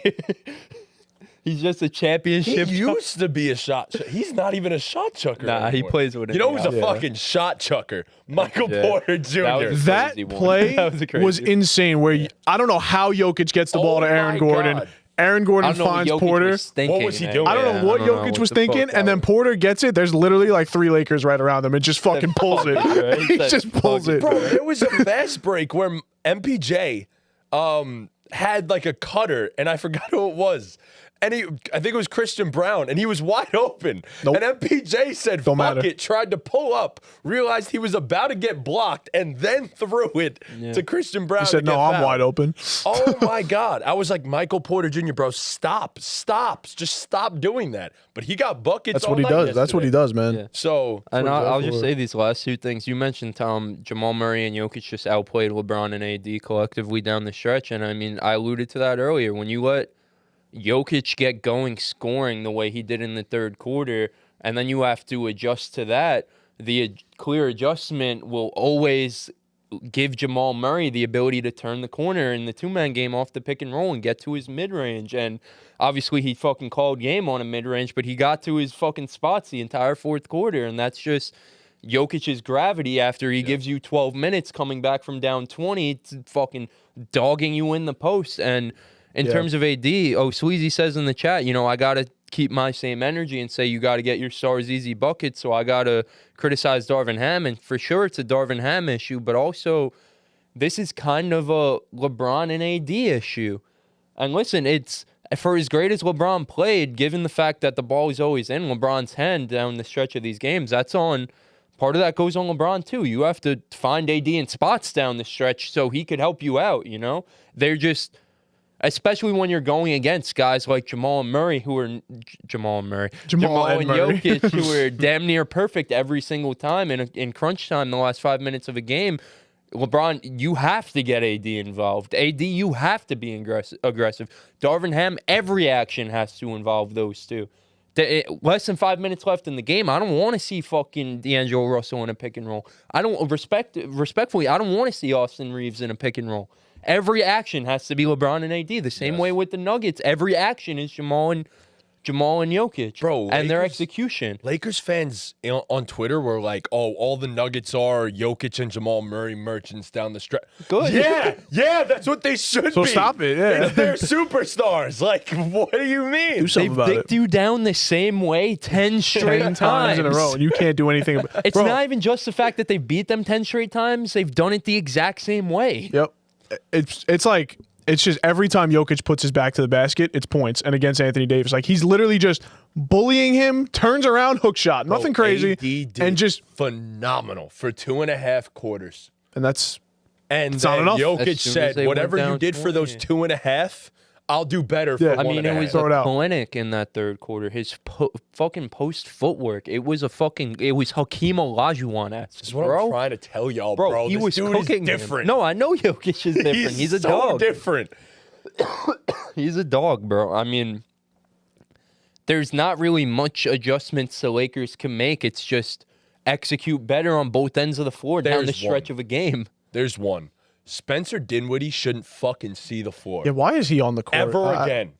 He's just a He championship. used to be a shot. He's not even a shot chucker. Nah, he anymore. plays with it. You know who's a now. fucking shot chucker? Michael Yeah. Porter Jr. was- That crazy one. play That was a crazy was one. insane. Where I don't know how Jokic gets the ball to Oh Aaron my Gordon. God. Aaron I Gordon don't know what finds Jokic Porter. was thinking, What was he man. doing? I don't know what I don't know Jokic what was the fuck thinking, that and then was. Porter gets it. There's literally like 3 Lakers right around him. It just fucking pulls it. Right? He That just pulls fucking- it. Bro, there was a fast break where MPJ had like a cutter, and I forgot who it was. And I think it was Christian Brown, and he was wide open. Nope. And MPJ said, Don't fuck matter. it, tried to pull up, realized he was about to get blocked, and then threw it to Christian Brown. He said, to "No, get I'm fouled." wide open." Oh my God. I was like, Michael Porter Jr., bro, stop. Just stop doing that. But he got buckets. That's all what he night does. That's what he yesterday. does, man. Yeah. So, And what he's I'll there just for. say these last two things. You mentioned Jamal Murray and Jokic just outplayed LeBron and AD collectively down the stretch. And I mean, I alluded to that earlier. When you let Jokic get going scoring the way he did in the third quarter, and then you have to adjust to that, the clear adjustment will always give Jamal Murray the ability to turn the corner in the two-man game off the pick and roll and get to his mid-range. And obviously he fucking called game on a mid-range, but he got to his fucking spots the entire fourth quarter, and that's just Jokic's gravity after he gives you 12 minutes coming back from down 20, it's fucking dogging you in the post. And in terms of AD, Sleazy says in the chat, I got to keep my same energy and say you got to get your stars easy buckets, so I got to criticize Darvin Ham. And for sure it's a Darvin Ham issue, but also this is kind of a LeBron and AD issue. And listen, it's for as great as LeBron played, given the fact that the ball is always in LeBron's hand down the stretch of these games, part of that goes on LeBron too. You have to find AD in spots down the stretch so he could help you out, They're just, especially when you're going against guys like Jamal and Murray, Jamal and Jokic, who are damn near perfect every single time in crunch time, the last 5 minutes of a game. LeBron, you have to get AD involved. AD, you have to be aggressive. Darvin Ham, every action has to involve those two. Less than 5 minutes left in the game. I don't want to see fucking D'Angelo Russell in a pick and roll. Respectfully, I don't want to see Austin Reeves in a pick and roll. Every action has to be LeBron and AD. The same way with the Nuggets. Every action is Jamal and Jokic. Bro, and their Lakers- execution. Lakers fans on Twitter were like, "Oh, all the Nuggets are Jokic and Jamal Murray merchants down the stretch." Good. Yeah, that's what they should So be. stop it, yeah. They're superstars. Like, what do you mean? Do something They've about dicked it. you down the same way 10 straight 10 times in a row, and you can't do anything about it. It's not even just the fact that they beat them 10 straight times. They've done it the exact same way. Yep. It's just every time Jokic puts his back to the basket, it's points. And against Anthony Davis, like, he's literally just bullying him, turns around, hook shot, nothing crazy, AD did and just phenomenal for 2.5 quarters. and that's And not then enough. As Jokic soon as said, they went "Whatever you down did for those 20. 2.5, I'll do better. For Yeah. I one mean, and it a was half. Throw it a out. clinic in that third quarter. His fucking post footwork. It was Hakeem Olajuwon-esque, This is what I'm bro. trying to tell y'all, bro. He This was dude cooking is him. different. No, I know Jokic is different. He's a so dog. different. He's a dog, bro. I mean, there's not really much adjustments the Lakers can make. It's just execute better on both ends of the floor down the There's stretch one. of a game. There's one. Spencer Dinwiddie shouldn't fucking see the floor Yeah, why is he on the court? ever again.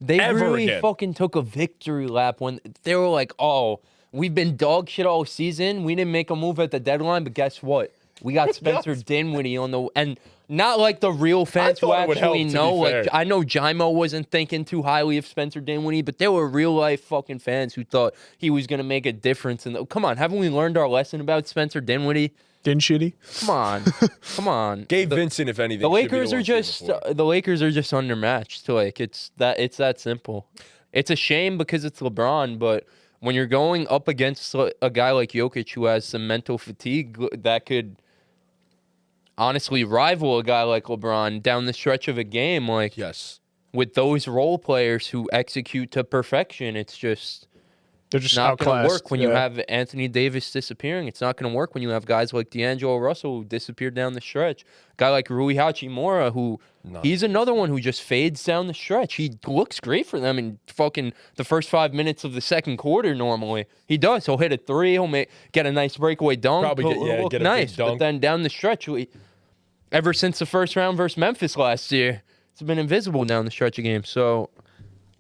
They Ever really again. fucking took a victory lap when they were like, oh, we've been dog shit all season. We didn't make a move at the deadline, but guess what? We got Spencer Dinwiddie on the and not like the real fans who thought it would help, actually to know. be Like fair. I know Jimo wasn't thinking too highly of Spencer Dinwiddie, but there were real life fucking fans who thought he was gonna make a difference. And come on, haven't we learned our lesson about Spencer Dinwiddie? Din shitty. Come on, come on. Gabe Vincent, if anything. The should be Lakers one are seeing the just floor. the Lakers are just undermatched. Like it's that simple. It's a shame because it's LeBron, but when you're going up against a guy like Jokic who has some mental fatigue that could honestly rival a guy like LeBron down the stretch of a game, like Yes. with those role players who execute to perfection, it's just They're just not going to outclassed. work when you have Anthony Davis disappearing. It's not going to work when you have guys like D'Angelo Russell who disappeared down the stretch. A guy like Rui Hachimura who he's another one who just fades down the stretch. He looks great for them in fucking the first 5 minutes of the second quarter normally. He does. He'll hit a three. He'll get a nice breakaway dunk. Probably He'll look get a big nice. But dunk. then down the stretch, ever since the first round versus Memphis last year, it's been invisible down the stretch of games. So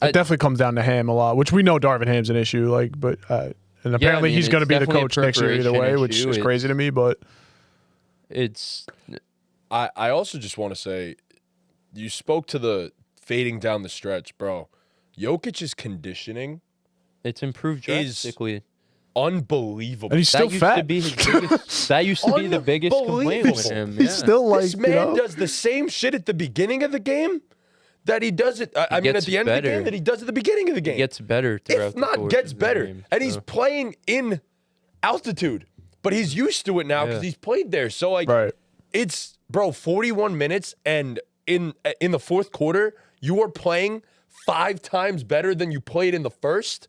It definitely comes down to Ham a lot, which we know Darvin Ham's an issue. Like, but and apparently he's going to be the coach next year either way, which is crazy to me. But it's I also just want to say, you spoke to the fading down the stretch, bro. Jokic's conditioning improved is drastically. unbelievable. and he's still That used fat. to be his biggest, that used to be the biggest complaint with him. He's yeah. still like, This man you know, does the same shit at the beginning of the game that he does it. I mean, at gets the end of the better. game that he does at the beginning of the game. He gets better throughout if the not course gets of the better, game, and he's so. playing in altitude, but he's used to it now because Yeah. he's played there. So like, right. it's 41 minutes, and in the fourth quarter, you are playing 5 times better than you played in the first,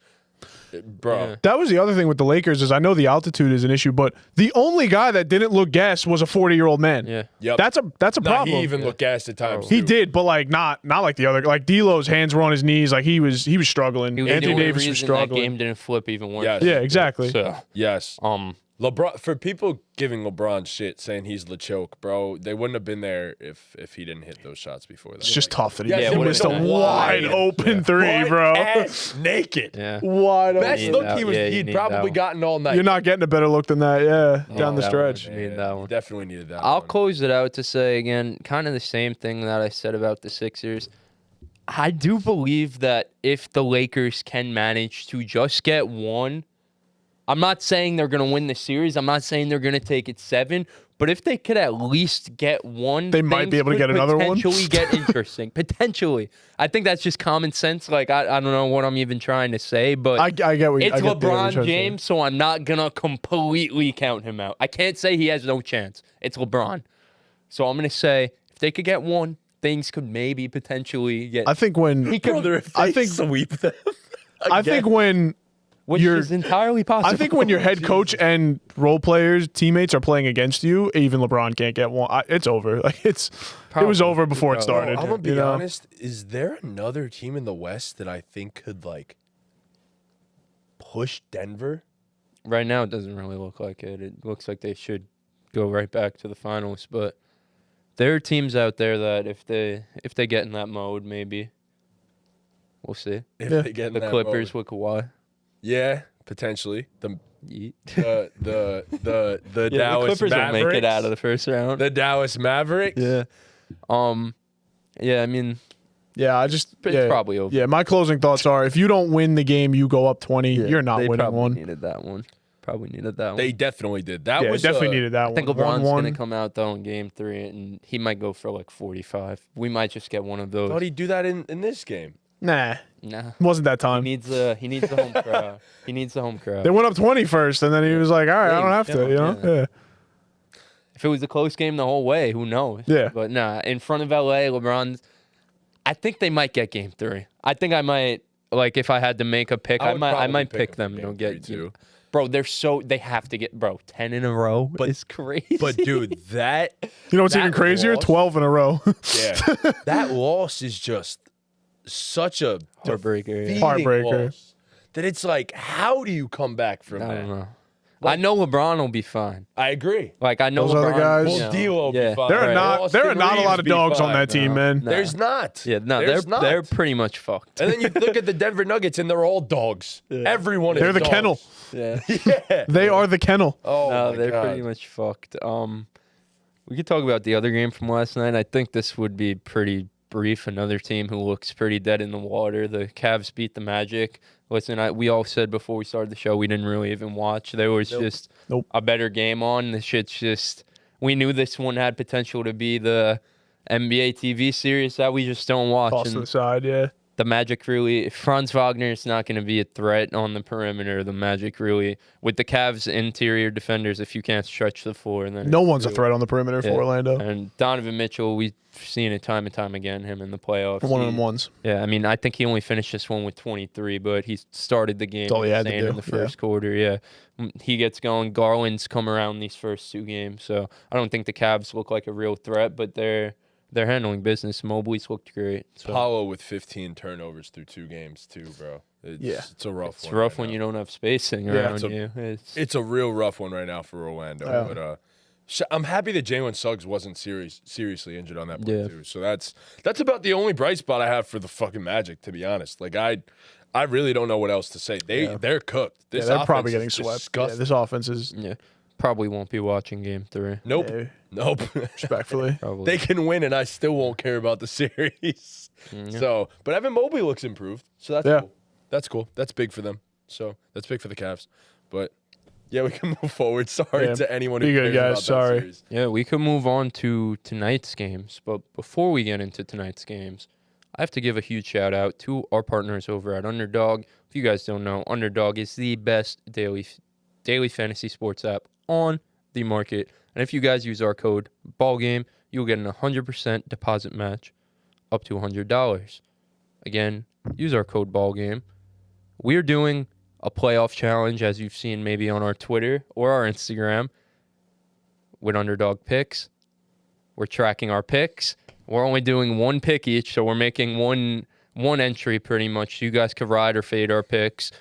bro. Yeah. That was the other thing with the Lakers is I know the altitude is an issue, but the only guy that didn't look gassed was a 40-year-old man. Yeah. Yep. That's a Nah, problem. he even looked gassed at times. He too. did, but like not like the other. Like D'Lo's hands were on his knees. Like he was struggling. He was Anthony the only Davis was reason that struggling. game didn't flip even worse. Yes. Yeah, exactly. So, Yes. um, LeBron, for people giving LeBron shit, saying he's LeChoke, bro, they wouldn't have been there if he didn't hit those shots before that. It's just tough that he, Yeah, he it missed a would've been wide wide. open three, bro. Butt-ass naked. yeah. Wide Best need look that. he was. Yeah, you he'd need probably that one. gotten all night. You're not getting a better look than that. Yeah, down the that stretch. one. Need that one. Definitely needed that. I'll one. close it out to say again, kind of the same thing that I said about the Sixers. I do believe that if the Lakers can manage to just get one, I'm not saying they're going to win the series. I'm not saying they're going to take it 7. But if they could at least get one, They might be things able to could get another one. Potentially get interesting. Potentially. I think that's just common sense. Like, I don't know what I'm even trying to say, but I get what it's I get what you're trying LeBron to say. James, so I'm not going to completely count him out. I can't say he has no chance. It's LeBron. So I'm going to say if they could get one, things could maybe potentially get I think when he could, Brother, if I they think- sweep them. I think when which you're- is entirely possible. I think when your head coach and role players, teammates are playing against you, even LeBron can't get one. It's over. Like it was Probably. over before it Bro, started. I'm gonna be you know? honest. Is there another team in the West that I think could like push Denver? right now it doesn't really look like it. It looks like they should go right back to the finals, but there are teams out there that if they get in that mode, maybe we'll see. If Yeah. they get in The that Clippers mode. with Kawhi. Yeah, potentially. The Yeet. the Yeah, the Dallas Clippers will Mavericks. make it out of the first round. The Dallas Mavericks. Yeah. Yeah, I mean, Yeah, it's probably over. Yeah, my closing thoughts are: if you don't win the game, you go up 20. Yeah, You're not they winning probably one. Needed that one. Probably needed that one. They definitely did. That Yeah, was definitely a- needed that I think one. LeBron's 1-1. gonna come out though in Game 3, and he might go for like 45. We might just get one of those. Thought he'd do that in this game. Nah, Nah, wasn't that he time. needs the home crowd. He needs the home crowd. They went up 20 first, and then he was like, "All right, I don't have to." You know? Yeah. Yeah. If it was a close game the whole way, who knows? Yeah. But nah, in front of LA, LeBron's. I think they might get game 3. I think I might, like, if I had to make a pick, I might pick them. Game Get 3 too. Bro, they have to get, 10 in a row. But it's crazy. But dude, that You know what's that even crazier? loss- 12 in a row. Yeah, that loss is just such a Heartbreaker, yeah. defeating Heartbreaker. loss that it's like, how do you come back from I that? don't know. I know LeBron will be fine. I agree. Like, I know Those other LeBron, guys? you Well, know, D'Lo will be yeah. fine. There are Right. not Austin a lot Reeves of be dogs on fine. that team, man. No. There's not. Yeah, no, There's not. they're pretty much fucked. And then you look at the Denver Nuggets, and they're all dogs. Everyone is They're the dogs. kennel. Yeah. Yeah. They are the kennel. Oh, No, my they're God. pretty much fucked. We could talk about the other game from last night. I think this would be pretty brief. Another team who looks pretty dead in the water. The Cavs beat the Magic. Listen, we all said before we started the show we didn't really even watch. There was just a better game on. The shit's just, we knew this one had potential to be the NBA TV series that we just don't watch. Toss to And the side, yeah. the Magic really, Franz Wagner is not going to be a threat on the perimeter. The Magic really, with the Cavs interior defenders, if you can't stretch the floor, then No it's one's a really- threat on the perimeter for Yeah. Orlando. And Donovan Mitchell, we've seen it time and time again, him in the playoffs. One of them ones. Yeah, I mean, I think he only finished this one with 23, but he started the game That's all he had to insane do, in the first quarter. Yeah, he gets going. Garland's come around these first 2 games, so I don't think the Cavs look like a real threat, but they're handling business. Mobley's looked great. So. Paulo with 15 turnovers through 2 games too, bro. It's a rough It's one. rough right when now. you don't have spacing around you. It's a real rough one right now for Orlando. Yeah. But I'm happy that Jalen Suggs wasn't seriously injured on that play Yeah. too. So that's about the only bright spot I have for the fucking Magic, to be honest. Like I really don't know what else to say. They're cooked. Yeah, This they're probably offense getting is swept. Yeah, disgusting. this offense is, Yeah, probably won't be watching game 3. Nope. yeah, Nope. respectfully. Probably. They can win, and I still won't care about the series. Yeah. So, but Evan Mobley looks improved. So that's Yeah. cool. That's cool. That's big for them. So that's big for the Cavs. But yeah, we can move forward. Sorry Yeah. to anyone who Be good, cares guys. about Sorry. that series. Yeah, we could move on to tonight's games. But before we get into tonight's games, I have to give a huge shout out to our partners over at Underdog. If you guys don't know, Underdog is the best daily fantasy sports app on the market. And if you guys use our code BallGame, you'll get an 100% deposit match up to $100. Again, use our code BallGame. We're doing a playoff challenge, as you've seen maybe on our Twitter or our Instagram, with Underdog picks. We're tracking our picks. We're only doing 1 pick each, so we're making one entry pretty much. You guys could ride or fade our picks.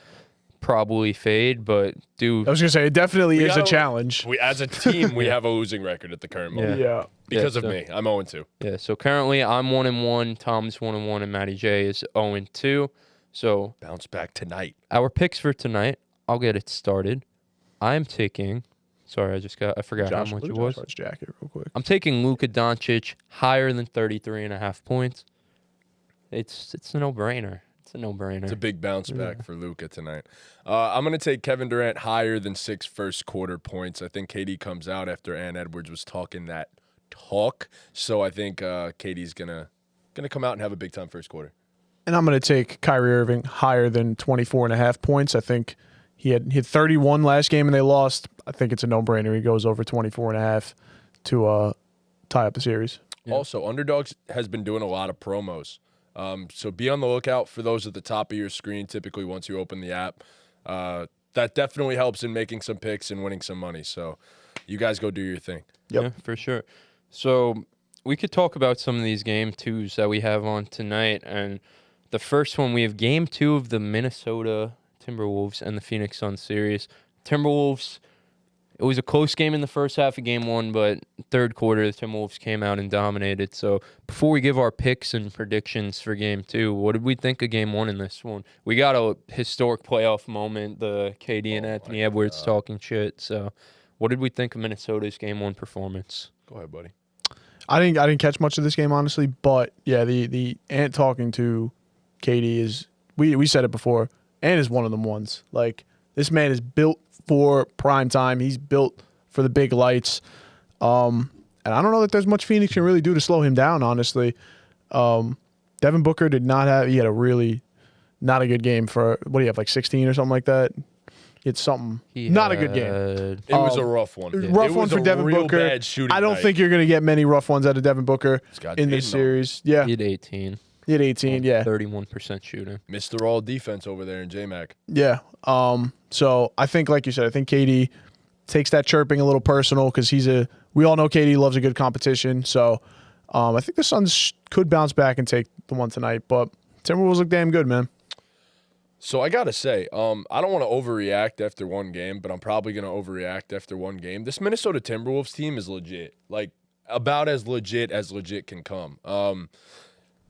Probably fade, but I was going to say, it definitely is a gotta- challenge. We, as a team, we have a losing record at the current moment. Yeah. Because Yeah, of so- me. I'm 0-2. yeah. So currently I'm 1-1, Tom's 1-1, and Matty J is 0-2. So Bounce back tonight. our picks for tonight, I'll get it started. I'm taking. Sorry, I forgot Josh, how much look it at was. Josh Hart's jacket real quick. I'm taking Luka Doncic higher than 33.5 points. It's a no-brainer. It's a no-brainer. It's a big bounce back for Luka tonight. I'm going to take Kevin Durant higher than 6 first quarter points. I think KD comes out after Ann Edwards was talking that talk. So I think KD's gonna come out and have a big time first quarter. And I'm going to take Kyrie Irving higher than 24.5 points. I think he had 31 last game and they lost. I think it's a no-brainer. He goes over 24.5 to tie up the series. Yeah. Also, Underdogs has been doing a lot of promos. So be on the lookout for those at the top of your screen, typically once you open the app. That definitely helps in making some picks and winning some money. So you guys go do your thing. Yep. Yeah, for sure. So we could talk about some of these game 2s that we have on tonight. And the first one, we have game 2 of the Minnesota Timberwolves and the Phoenix Suns series. Timberwolves, it was a close game in the first half of game 1, but third quarter, the Timberwolves came out and dominated. So before we give our picks and predictions for game 2, what did we think of game 1 in this one? We got a historic playoff moment, the KD and Anthony Edwards talking shit. So what did we think of Minnesota's game 1 performance? Go ahead, buddy. I didn't catch much of this game, honestly, but yeah, the Ant talking to KD is, we said it before, Ant is one of them ones. Like, this man is built for prime time. He's built for the big lights. And I don't know that there's much Phoenix can really do to slow him down, honestly. Devin Booker he had a really not a good game for, what do you have, like 16 or something like that? It's something, not a good game. It was a rough one. Rough It one was for a Devin real Booker. bad shooting I don't night. think you're going to get many rough ones out of Devin Booker He's got in this Aiden on him. series. Yeah. He had 18. He had 18, yeah. 31% shooting. Mr. All Defense over there in J-Mac. Yeah. So I think, like you said, I think KD takes that chirping a little personal because we all know KD loves a good competition. So I think the Suns could bounce back and take the one tonight. But Timberwolves look damn good, man. So I got to say, I don't want to overreact after one game, but I'm probably going to overreact after one game. This Minnesota Timberwolves team is legit. Like, about as legit can come.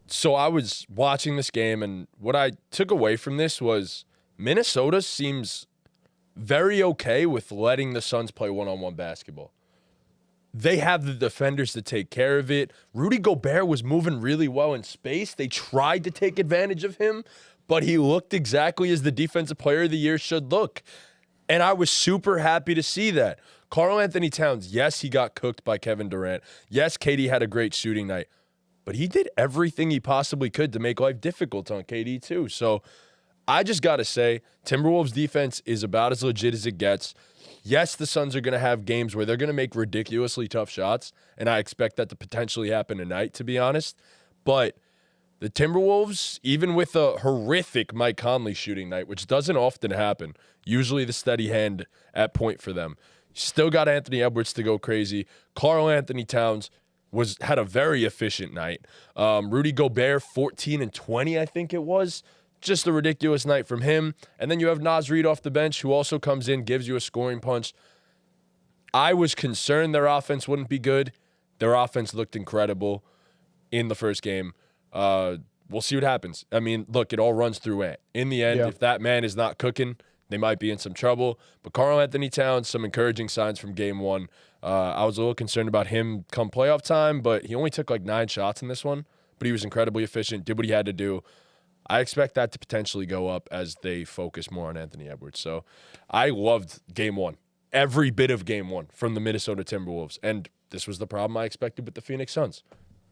So I was watching this game, and what I took away from this was Minnesota seems very okay with letting the Suns play one-on-one basketball. They have the defenders to take care of it. Rudy Gobert was moving really well in space. They tried to take advantage of him, but he looked exactly as the Defensive Player of the Year should look. And I was super happy to see that. Karl Anthony Towns, yes, he got cooked by Kevin Durant. Yes, KD had a great shooting night. But he did everything he possibly could to make life difficult on KD too. So I just got to say, Timberwolves defense is about as legit as it gets. Yes, the Suns are going to have games where they're going to make ridiculously tough shots, and I expect that to potentially happen tonight, to be honest. But the Timberwolves, even with a horrific Mike Conley shooting night, which doesn't often happen, usually the steady hand at point for them, still got Anthony Edwards to go crazy. Karl Anthony Towns had a very efficient night. Rudy Gobert, 14 and 20, I think it was. Just a ridiculous night from him. And then you have Naz Reid off the bench, who also comes in, gives you a scoring punch. I was concerned their offense wouldn't be good. Their offense looked incredible in the first game. We'll see what happens. I mean, look, it all runs through Ant. In the end, if that man is not cooking, they might be in some trouble. But Karl Anthony Towns, some encouraging signs from game one. I was a little concerned about him come playoff time, but he only took like 9 shots in this one. But he was incredibly efficient, did what he had to do. I expect that to potentially go up as they focus more on Anthony Edwards. So I loved game one, every bit of game one from the Minnesota Timberwolves. And this was the problem I expected with the Phoenix Suns.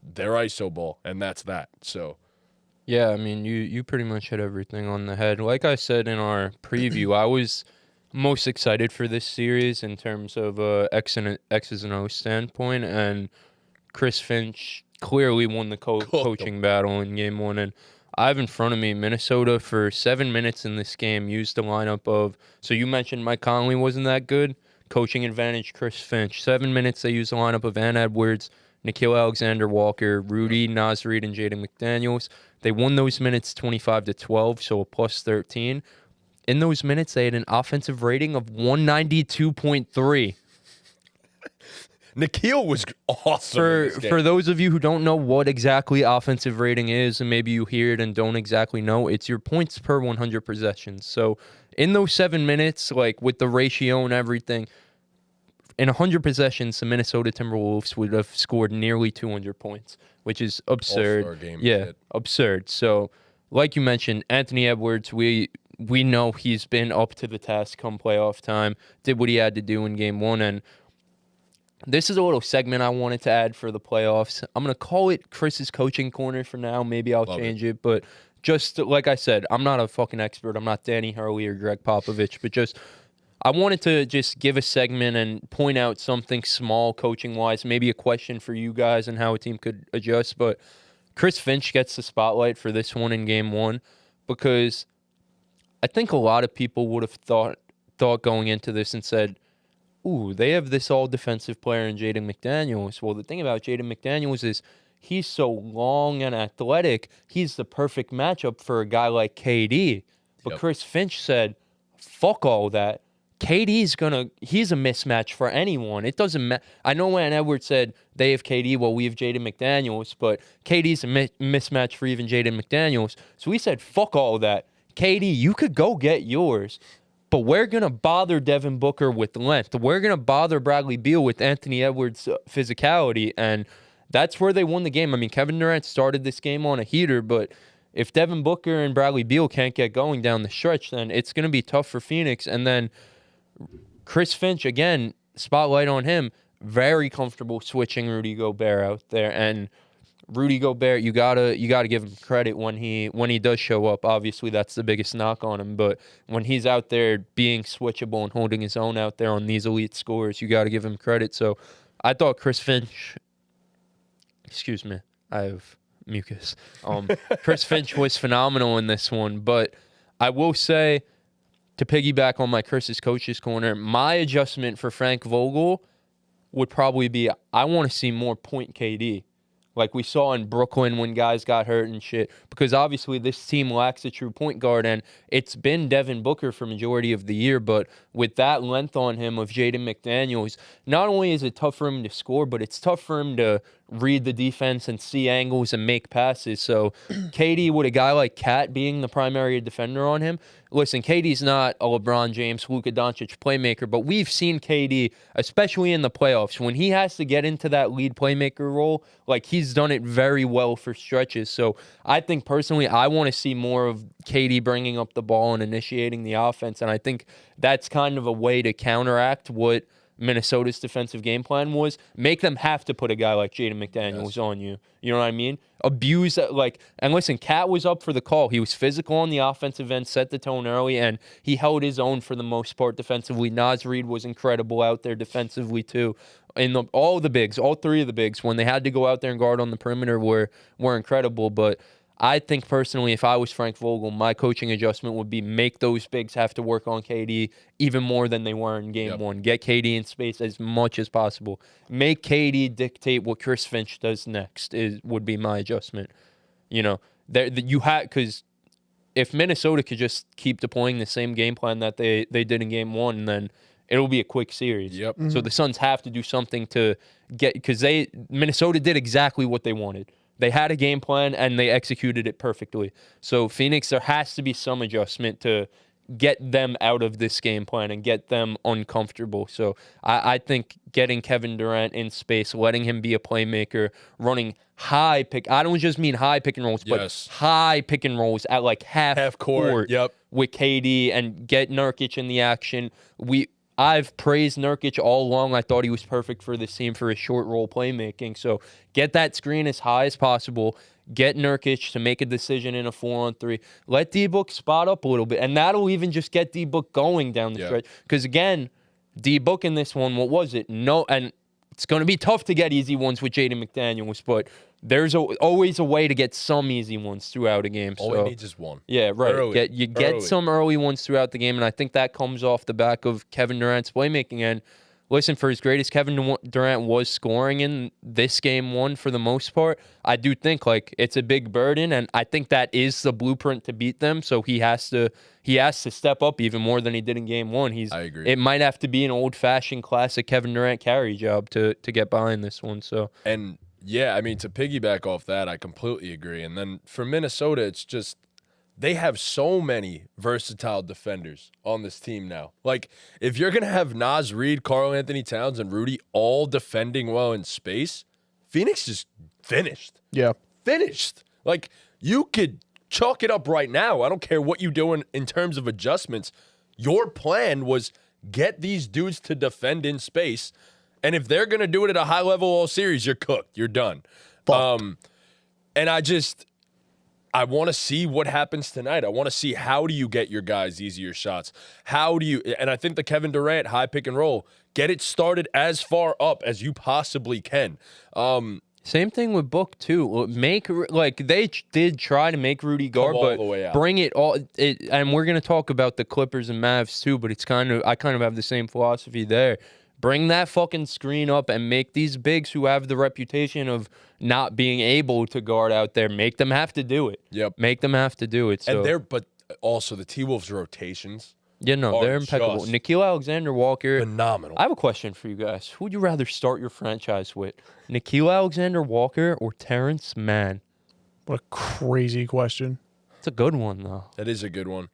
Their ISO ball, and that's that. So, yeah, I mean, you pretty much hit everything on the head. Like I said in our preview, I was most excited for this series in terms of X's and O's standpoint, and Chris Finch clearly won the coaching battle in game one. And I have in front of me Minnesota for 7 minutes in this game used the lineup of, so you mentioned Mike Conley wasn't that good. Coaching advantage, Chris Finch. 7 minutes they used the lineup of Ant Edwards, Gilgeous-Alexander, Walker, Rudy, Naz Reid, and Jaden McDaniels. They won those minutes 25-12, so a plus 13. In those minutes, they had an offensive rating of 192.3. Nikhil was awesome. For those of you who don't know what exactly offensive rating is, and maybe you hear it and don't exactly know, it's your points per 100 possessions. So in those 7 minutes, like with the ratio and everything, in 100 possessions, the Minnesota Timberwolves would have scored nearly 200 points, which is absurd. All-star game yeah, absurd. So like you mentioned, Anthony Edwards, we know he's been up to the task come playoff time, did what he had to do in game one, and this is a little segment I wanted to add for the playoffs. I'm going to call it Chris's Coaching Corner for now. Maybe I'll change it. But just like I said, I'm not a fucking expert. I'm not Danny Hurley or Greg Popovich. But just I wanted to just give a segment and point out something small coaching-wise, maybe a question for you guys and how a team could adjust. But Chris Finch gets the spotlight for this one in game one because I think a lot of people would have thought going into this and said, ooh, they have this all-defensive player in Jaden McDaniels. Well, the thing about Jaden McDaniels is he's so long and athletic, he's the perfect matchup for a guy like KD. But Chris Finch said, fuck all that. KD's he's a mismatch for anyone. It doesn't matter. I know when Edwards said they have KD, well, we have Jaden McDaniels, but KD's a mismatch for even Jaden McDaniels. So we said, fuck all that. KD, you could go get yours. But we're going to bother Devin Booker with length. We're going to bother Bradley Beal with Anthony Edwards' physicality. And that's where they won the game. I mean, Kevin Durant started this game on a heater, but if Devin Booker and Bradley Beal can't get going down the stretch, then it's going to be tough for Phoenix. And then Chris Finch, again, spotlight on him, very comfortable switching Rudy Gobert out there. And Rudy Gobert, you gotta give him credit when he does show up. Obviously, that's the biggest knock on him. But when he's out there being switchable and holding his own out there on these elite scores, you got to give him credit. So I thought Chris Finch, excuse me, I have mucus. Chris Finch was phenomenal in this one, but I will say, to piggyback on my Chris's coach's corner, my adjustment for Frank Vogel would probably be I want to see more point KD. Like we saw in Brooklyn when guys got hurt and shit. Because obviously this team lacks a true point guard, and it's been Devin Booker for majority of the year. But with that length on him of Jaden McDaniels, not only is it tough for him to score, but it's tough for him to read the defense and see angles and make passes. So KD, with a guy like Cat being the primary defender on him, listen, KD's not a LeBron James, Luka Doncic playmaker, but we've seen KD, especially in the playoffs, when he has to get into that lead playmaker role, like he's done it very well for stretches. So I think personally, I want to see more of KD bringing up the ball and initiating the offense, and I think that's kind of a way to counteract what Minnesota's defensive game plan was. Make them have to put a guy like Jaden McDaniels on you. You know what I mean? Abuse that, like, and listen, Cat was up for the call. He was physical on the offensive end, set the tone early, and he held his own for the most part defensively. Naz Reid was incredible out there defensively too. And all three of the bigs, when they had to go out there and guard on the perimeter, were incredible. But I think personally, if I was Frank Vogel, my coaching adjustment would be make those bigs have to work on KD even more than they were in game one. Get KD in space as much as possible. Make KD dictate what Chris Finch does next would be my adjustment. You know, because if Minnesota could just keep deploying the same game plan that they did in game one, then it'll be a quick series. Yep. So the Suns have to do something to get, because Minnesota did exactly what they wanted. They had a game plan, and they executed it perfectly. So Phoenix, there has to be some adjustment to get them out of this game plan and get them uncomfortable. So I think getting Kevin Durant in space, letting him be a playmaker, running high pick. I don't just mean high pick and rolls, but high pick and rolls at like half court with KD, and get Nurkic in the action. I've praised Nurkic all along. I thought he was perfect for this team for his short roll playmaking. So get that screen as high as possible. Get Nurkic to make a decision in a 4-on-3. Let D-Book spot up a little bit. And that'll even just get D-Book going down the stretch. Because, again, D-Book in this one, what was it? No, and it's going to be tough to get easy ones with Jaden McDaniels, but there's always a way to get some easy ones throughout a game. All he needs is one. Yeah, right. Early. Get some early ones throughout the game, and I think that comes off the back of Kevin Durant's playmaking. And listen, for as great as Kevin Durant was scoring in this game one for the most part, I do think like it's a big burden, and I think that is the blueprint to beat them. So he has to step up even more than he did in game one. I agree. It might have to be an old-fashioned classic Kevin Durant carry job to get behind this one. So yeah, I mean, to piggyback off that, I completely agree. And then for Minnesota, it's just they have so many versatile defenders on this team now. Like, if you're going to have Naz Reid, Karl-Anthony Towns, and Rudy all defending well in space, Phoenix is finished. Yeah. Finished. Like, you could chalk it up right now. I don't care what you do in terms of adjustments. Your plan was get these dudes to defend in space. And if they're going to do it at a high level all series, you're cooked. You're done. And I want to see what happens tonight. I want to see how do you get your guys easier shots? How do you – and I think the Kevin Durant high pick and roll, get it started as far up as you possibly can. Same thing with Book, too. They did try to make Rudy guard, but bring it all – and we're going to talk about the Clippers and Mavs, too, but it's I kind of have the same philosophy there. Bring that fucking screen up and make these bigs who have the reputation of not being able to guard out there, make them have to do it. Yep. Make them have to do it. So. But also the T-Wolves rotations. Yeah, no, they're impeccable. Gilgeous-Alexander, Walker. Phenomenal. I have a question for you guys. Who would you rather start your franchise with? Gilgeous-Alexander, Walker, or Terrence Mann? What a crazy question. It's a good one, though. That is a good one.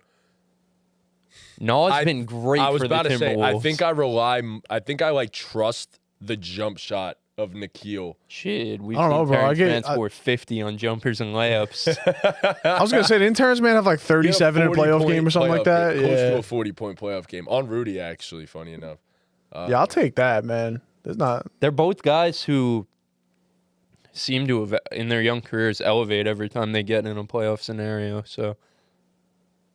Nas been great for the Timberwolves. I was about to say, I think I trust the jump shot of Nikhil. Shit, we've seen Terrence Mann score 50 on jumpers and layups. I was going to say, didn't Terrence Mann have like 37 in a playoff game or something like that? Close to a 40-point playoff game. On Rudy, actually, funny enough. Yeah, I'll take that, man. They're both guys who seem to have, in their young careers, elevate every time they get in a playoff scenario, so...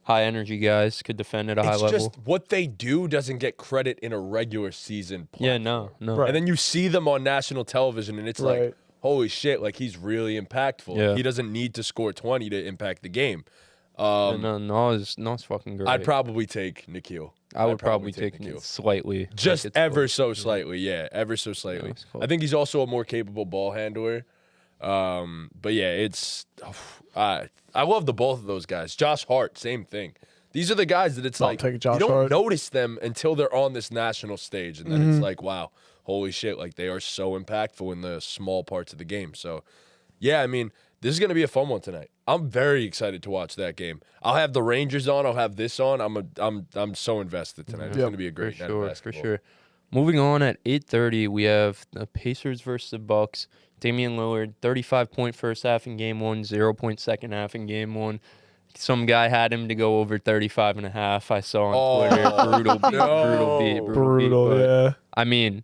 High-energy guys could defend at a high level. It's just what they do doesn't get credit in a regular season platform. Yeah, no. Right. And then you see them on national television, and it's like, holy shit, like he's really impactful. Yeah. He doesn't need to score 20 to impact the game. Nas fucking great. I'd probably take Nikhil. I would probably take Nikhil. it slightly. Just like it's ever close. so slightly, yeah, ever so slightly. it's close. I think he's also a more capable ball handler. But yeah, it's I love the both of those guys. Josh Hart, same thing. These are the guys that it's I'll like take you Josh don't Hart. notice them until they're on this national stage, and then it's like, wow, holy shit, like they are so impactful in the small parts of the game. So yeah, I mean, this is gonna be a fun one tonight. I'm very excited to watch that game. I'll have the Rangers on. I'll have this on. I'm so invested tonight. It's gonna be a great night of basketball. For sure. Moving on at 8:30, we have the Pacers versus the Bucks. Damian Lillard, 35-point first half in game 1, 0-point second half in game 1. Some guy had him to go over 35.5. I saw on Twitter. Brutal beat. Brutal, but, yeah. I mean,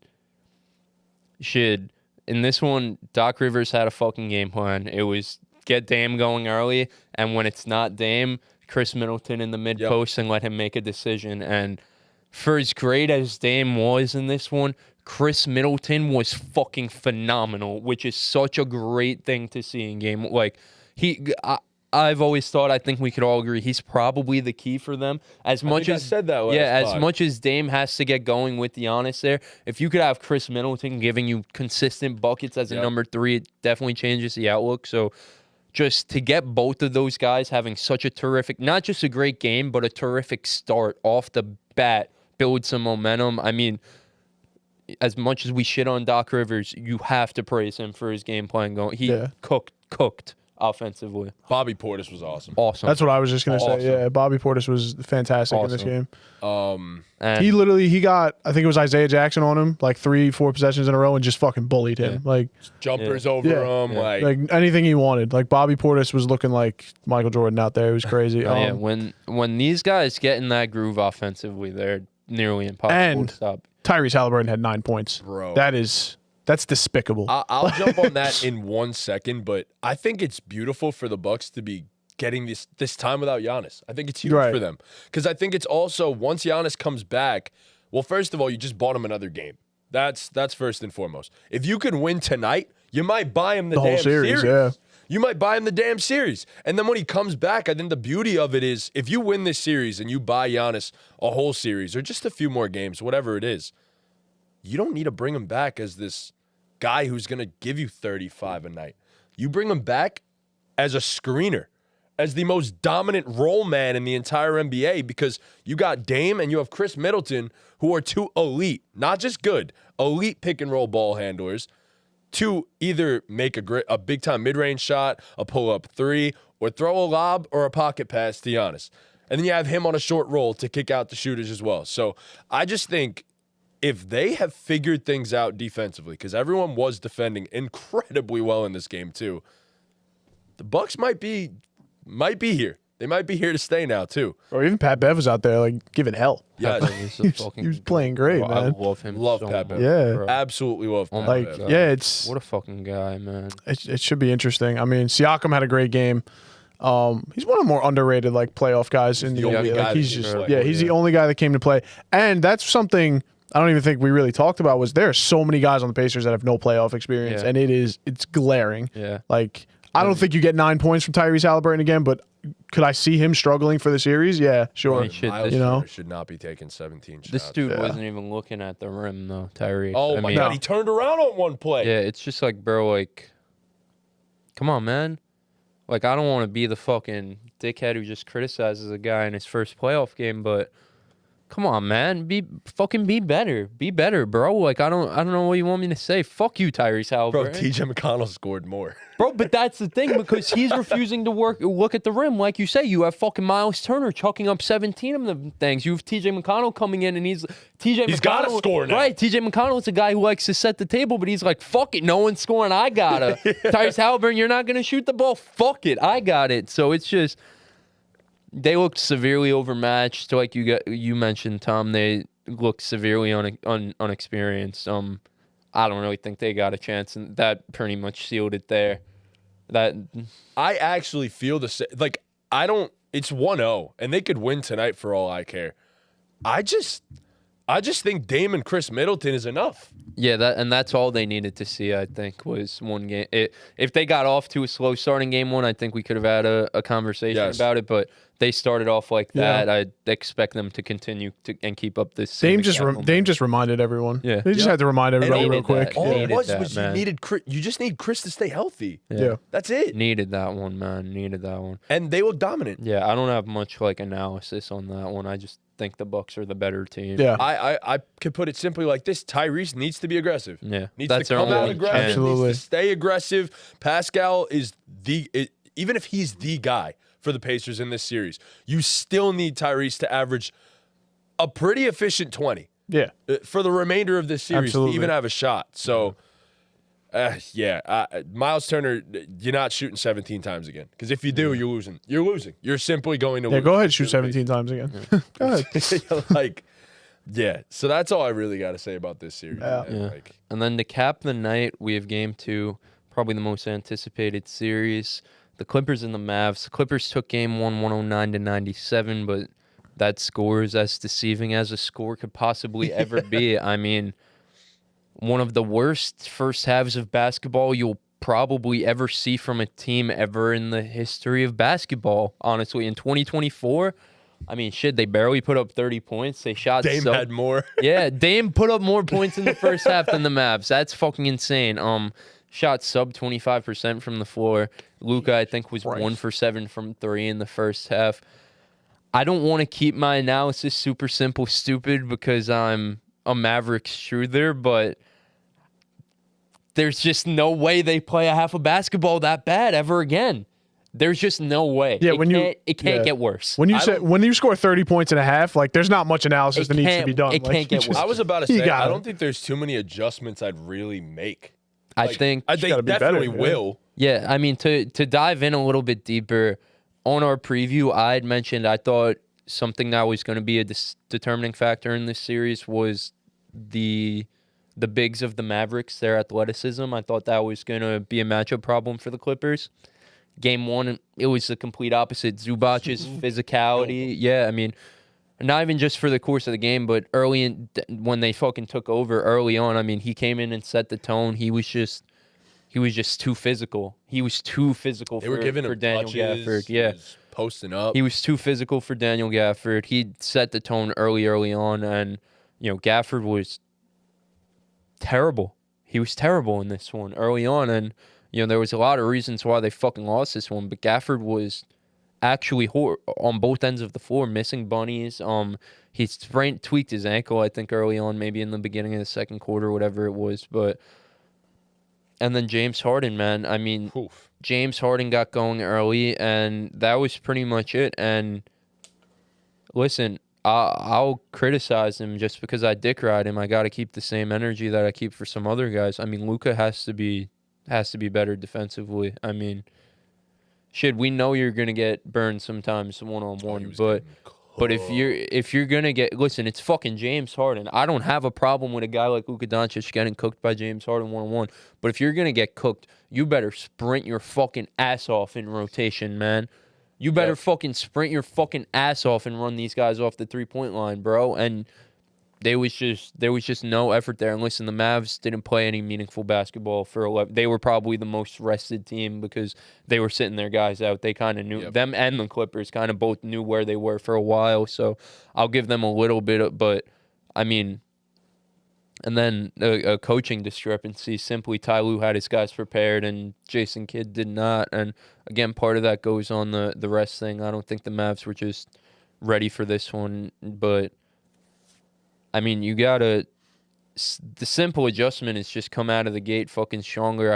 in this one, Doc Rivers had a fucking game plan. It was get Dame going early, and when it's not Dame, Chris Middleton in the mid post and let him make a decision. And for as great as Dame was in this one, Chris Middleton was fucking phenomenal, which is such a great thing to see in game. Like I've always thought, I think we could all agree, he's probably the key for them. As much as I said that last pod. as much as Dame has to get going with Giannis there, if you could have Chris Middleton giving you consistent buckets as a number 3, it definitely changes the outlook. So just to get both of those guys having such a terrific, not just a great game, but a terrific start off the bat, build some momentum. I mean, as much as we shit on Doc Rivers, you have to praise him for his game plan going. He cooked offensively. Bobby Portis was awesome. That's what I was just gonna Awesome. say. Yeah, Bobby Portis was fantastic in this Awesome. game. And He got, I think it was Isaiah Jackson on him, like 3-4 possessions in a row, and just fucking bullied him. Like Jumpers over him, like anything he wanted. Like Bobby Portis was looking like Michael Jordan out there. It was crazy. yeah, when these guys get in that groove offensively, they're nearly impossible to stop. Tyrese Halliburton had 9 points. Bro. That's despicable. I'll jump on that in 1 second, but I think it's beautiful for the Bucks to be getting this time without Giannis. I think it's huge for them because I think it's also once Giannis comes back. Well, first of all, you just bought him another game. That's first and foremost. If you could win tonight, you might buy him the damn whole series. Yeah. You might buy him the damn series. And then when he comes back, I think the beauty of it is if you win this series and you buy Giannis a whole series or just a few more games, whatever it is, you don't need to bring him back as this guy who's going to give you 35 a night. You bring him back as a screener, as the most dominant role man in the entire NBA because you got Dame and you have Chris Middleton, who are two elite, not just good, elite pick and roll ball handlers to either make a big-time mid-range shot, a pull-up 3, or throw a lob or a pocket pass to Giannis. And then you have him on a short roll to kick out the shooters as well. So I just think if they have figured things out defensively, because everyone was defending incredibly well in this game too, the Bucks might be here. They might be here to stay now too. Or even Pat Bev was out there like giving hell. Yeah, He was playing great, I man. love him. Love so Pat Bev. much, Yeah. bro. absolutely love Pat Like, Bev. yeah, it's What a fucking guy, man. it should be interesting. I mean, Siakam had a great game. He's one of the more underrated like playoff guys in the the only NBA. guy Like, that he's came just to play. he's the only guy that came to play, and that's something I don't even think we really talked about. Was there are so many guys on the Pacers that have no playoff experience, Yeah. and it's glaring. Yeah. Like I don't think you get 9 points from Tyrese Halliburton again, but could I see him struggling for the series? Yeah, sure. He should- Miles you know? Turner should not be taking 17 shots. This dude Yeah. wasn't even looking at the rim, though, Tyrese. Oh I my mean, God, he turned around on one play. Yeah, it's just like, bro, like, come on, man. Like, I don't want to be the fucking dickhead who just criticizes a guy in his first playoff game, but come on, man. Be better. Be better, bro. Like, I don't know what you want me to say. Fuck you, Tyrese Bro, Halliburton. TJ McConnell scored more. Bro, but that's the thing because he's refusing to look at the rim. Like you say, you have fucking Miles Turner chucking up 17 of them things. You have TJ McConnell coming in and he's gotta score now. Right, TJ McConnell's a guy who likes to set the table, but he's like, fuck it, no one's scoring, I gotta. Tyrese Halliburton, you're not gonna shoot the ball. Fuck it, I got it. So it's just they looked severely overmatched. Like you mentioned, Tom, they looked severely unexperienced. I don't really think they got a chance, and that pretty much sealed it there. I actually feel the same. Like, I don't, it's 1-0, and they could win tonight for all I care. I I just think Dame and Chris Middleton is enough. Yeah, that's all they needed to see, I think, was one game. If they got off to a slow start in game one, I think we could have had a conversation about it, but they started off like that. I'd expect them to continue and keep up this. Dame just reminded everyone. Yeah. He just had to remind everybody real quick. All it was man. you just need Chris to stay healthy. Yeah. That's it. Needed that one, man. Needed that one. And they look dominant. Yeah, I don't have much analysis on that one. I just think the Bucks are the better team. Yeah. I could put it simply like this: Tyrese needs to be aggressive. Yeah, Needs that's to come their out only aggressive. chance. Absolutely. Needs to stay aggressive. Pascal is even if he's the guy for the Pacers in this series, you still need Tyrese to average a pretty efficient 20. Yeah. For the remainder of this series Absolutely. to even have a shot. So, Miles Turner, you're not shooting 17 times again. Because if you do, you're losing. You're losing. You're simply going to lose. Yeah, go ahead, shoot 17 times again. Go ahead. So that's all I really got to say about this series. Yeah. Man. Yeah. And then to cap the night, we have game 2, probably the most anticipated series. The Clippers and the Mavs. The Clippers took game 1, 109-97, but that score is as deceiving as a score could possibly ever be. I mean, one of the worst first halves of basketball you'll probably ever see from a team ever in the history of basketball, honestly. In 2024, I mean, shit, they barely put up 30 points. They shot Dame had more. Yeah, Dame put up more points in the first half than the Mavs. That's fucking insane. Shot sub 25% from the floor. Luka, I think, was 1 for 7 from 3 in the first half. I don't want to keep my analysis super simple stupid because I'm a Mavericks truther, but there's just no way they play a half of basketball that bad ever again. There's just no way. Yeah, it can't get worse. When you score 30 points and a half, like there's not much analysis that needs to be done. It can't get worse. I was about to say, I don't think there's too many adjustments I'd really make. I think they definitely will. Yeah, I mean, to dive in a little bit deeper, on our preview, I had mentioned I thought something that was going to be a determining factor in this series was the bigs of the Mavericks, their athleticism. I thought that was going to be a matchup problem for the Clippers. Game 1, it was the complete opposite. Zubac's physicality. Yeah, I mean, not even just for the course of the game, but when they fucking took over early on, I mean, he came in and set the tone. He was just too physical. He was too physical They were giving for him Daniel touches, Gafford. Yeah. Posting up. He was too physical for Daniel Gafford. He set the tone early on, and Gafford was terrible. He was terrible in this one early on, and there was a lot of reasons why they fucking lost this one, but Gafford was actually on both ends of the floor, missing bunnies. He tweaked his ankle, I think, early on, maybe in the beginning of the second quarter, whatever it was. And then James Harden, man. I mean, James Harden got going early, and that was pretty much it. And listen, I'll criticize him just because I dick ride him. I got to keep the same energy that I keep for some other guys. I mean, Luka has to be better defensively. I mean, shit, we know you're gonna get burned sometimes one-on-one, but if you're gonna listen, it's fucking James Harden. I don't have a problem with a guy like Luka Doncic getting cooked by James Harden one-on-one, but if you're gonna get cooked, you better sprint your fucking ass off in rotation, man. You better fucking sprint your fucking ass off and run these guys off the 3-point line, bro. And there was just no effort there. And listen, the Mavs didn't play any meaningful basketball for 11. They were probably the most rested team because they were sitting their guys out. They kind of knew them, and the Clippers kind of both knew where they were for a while. So I'll give them a little bit, but I mean, and then a coaching discrepancy. Simply, Ty Lue had his guys prepared, and Jason Kidd did not. And again, part of that goes on the rest thing. I don't think the Mavs were just ready for this one, but I mean, you gotta. The simple adjustment is just come out of the gate fucking stronger.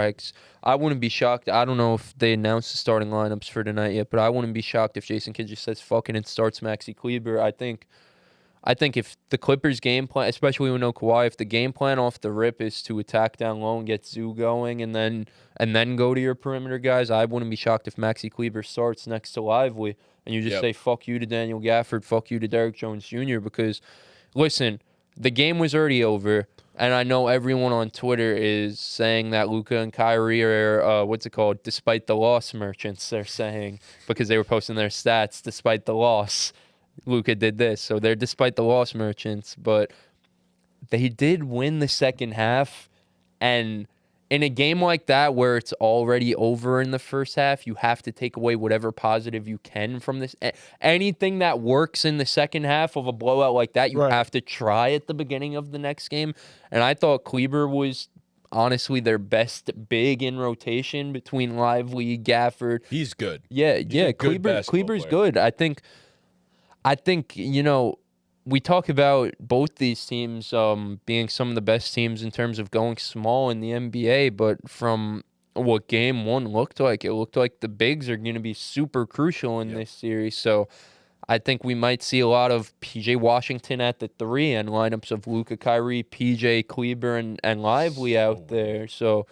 I wouldn't be shocked. I don't know if they announced the starting lineups for tonight yet, but I wouldn't be shocked if Jason Kidd just says fucking and starts Maxi Kleber. I think if the Clippers game plan, especially with no Kawhi, if the game plan off the rip is to attack down low and get Zoo going and then go to your perimeter guys, I wouldn't be shocked if Maxi Kleber starts next to Lively and you just say fuck you to Daniel Gafford, fuck you to Derrick Jones Jr. because listen, the game was already over, and I know everyone on Twitter is saying that Luka and Kyrie are, despite the loss merchants, they're saying, because they were posting their stats, despite the loss, Luka did this. So they're despite the loss merchants, but they did win the second half, and in a game like that where it's already over in the first half, you have to take away whatever positive you can from this. Anything that works in the second half of a blowout like that, you Right. have to try at the beginning of the next game. And I thought Kleber was honestly their best big in rotation between Lively, Gafford. He's good. Yeah, a good basketball Kleber's player. good. I think, you know, we talk about both these teams being some of the best teams in terms of going small in the NBA, but from what game one looked like, it looked like the bigs are going to be super crucial in this series. So I think we might see a lot of PJ Washington at the 3 and lineups of Luka, Kyrie, PJ, Kleber, and Lively out there. So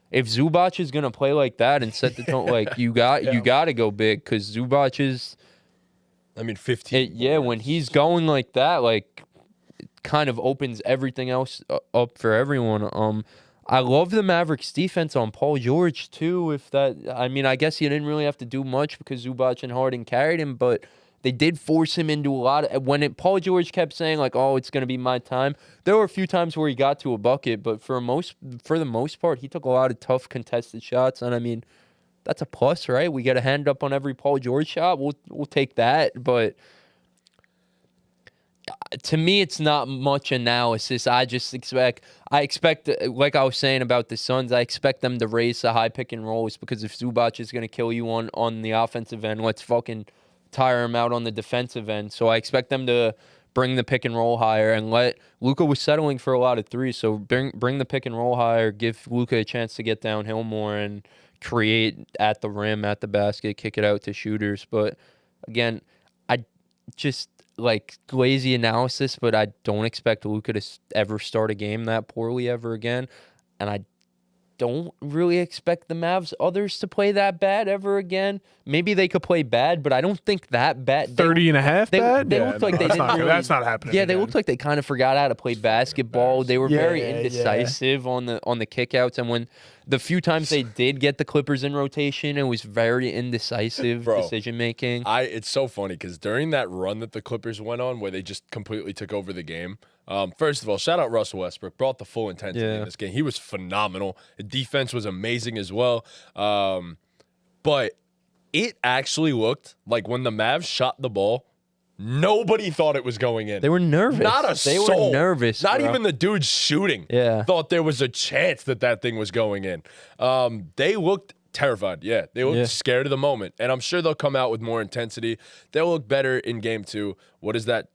if Zubac is going to play like that and set the tone, like you got to go big, because Zubac is. I mean, 15. When he's going like that, like, it kind of opens everything else up for everyone. I love the Mavericks defense on Paul George too. I guess he didn't really have to do much because Zubac and Harden carried him, but they did force him into a lot of, Paul George kept saying like, "Oh, it's gonna be my time." There were a few times where he got to a bucket, but for the most part, he took a lot of tough contested shots, and I mean, that's a plus, right? We get a hand up on every Paul George shot. We'll take that. But to me, it's not much analysis. I expect, like I was saying about the Suns, I expect them to raise the high pick and rolls, because if Zubac is going to kill you on the offensive end, let's fucking tire him out on the defensive end. So I expect them to bring the pick and roll higher and let Luka was settling for a lot of threes. So bring the pick and roll higher, give Luka a chance to get downhill more and create at the rim, at the basket, kick it out to shooters. But again, I just like lazy analysis, but I don't expect Luka to ever start a game that poorly ever again. And I don't really expect the Mavs others to play that bad ever again. Maybe they could play bad, but I don't think that bad. 30 and a half bad? They looked like they didn't really. That's not happening. Yeah, they again. looked like they kind of forgot how to play basketball. They were very Yeah, indecisive on the kickouts, and when the few times they did get the Clippers in rotation, it was very indecisive decision making. It's so funny because during that run that the Clippers went on, where they just completely took over the game. First of all, shout out Russell Westbrook. Brought the full intensity in this game. He was phenomenal. The defense was amazing as well. But it actually looked like when the Mavs shot the ball, nobody thought it was going in. They were nervous. Not a They soul. were nervous. Not bro. even the dudes shooting thought there was a chance that thing was going in. They looked terrified. Yeah, they looked scared of the moment, and I'm sure they'll come out with more intensity. They'll look better in game 2. What does that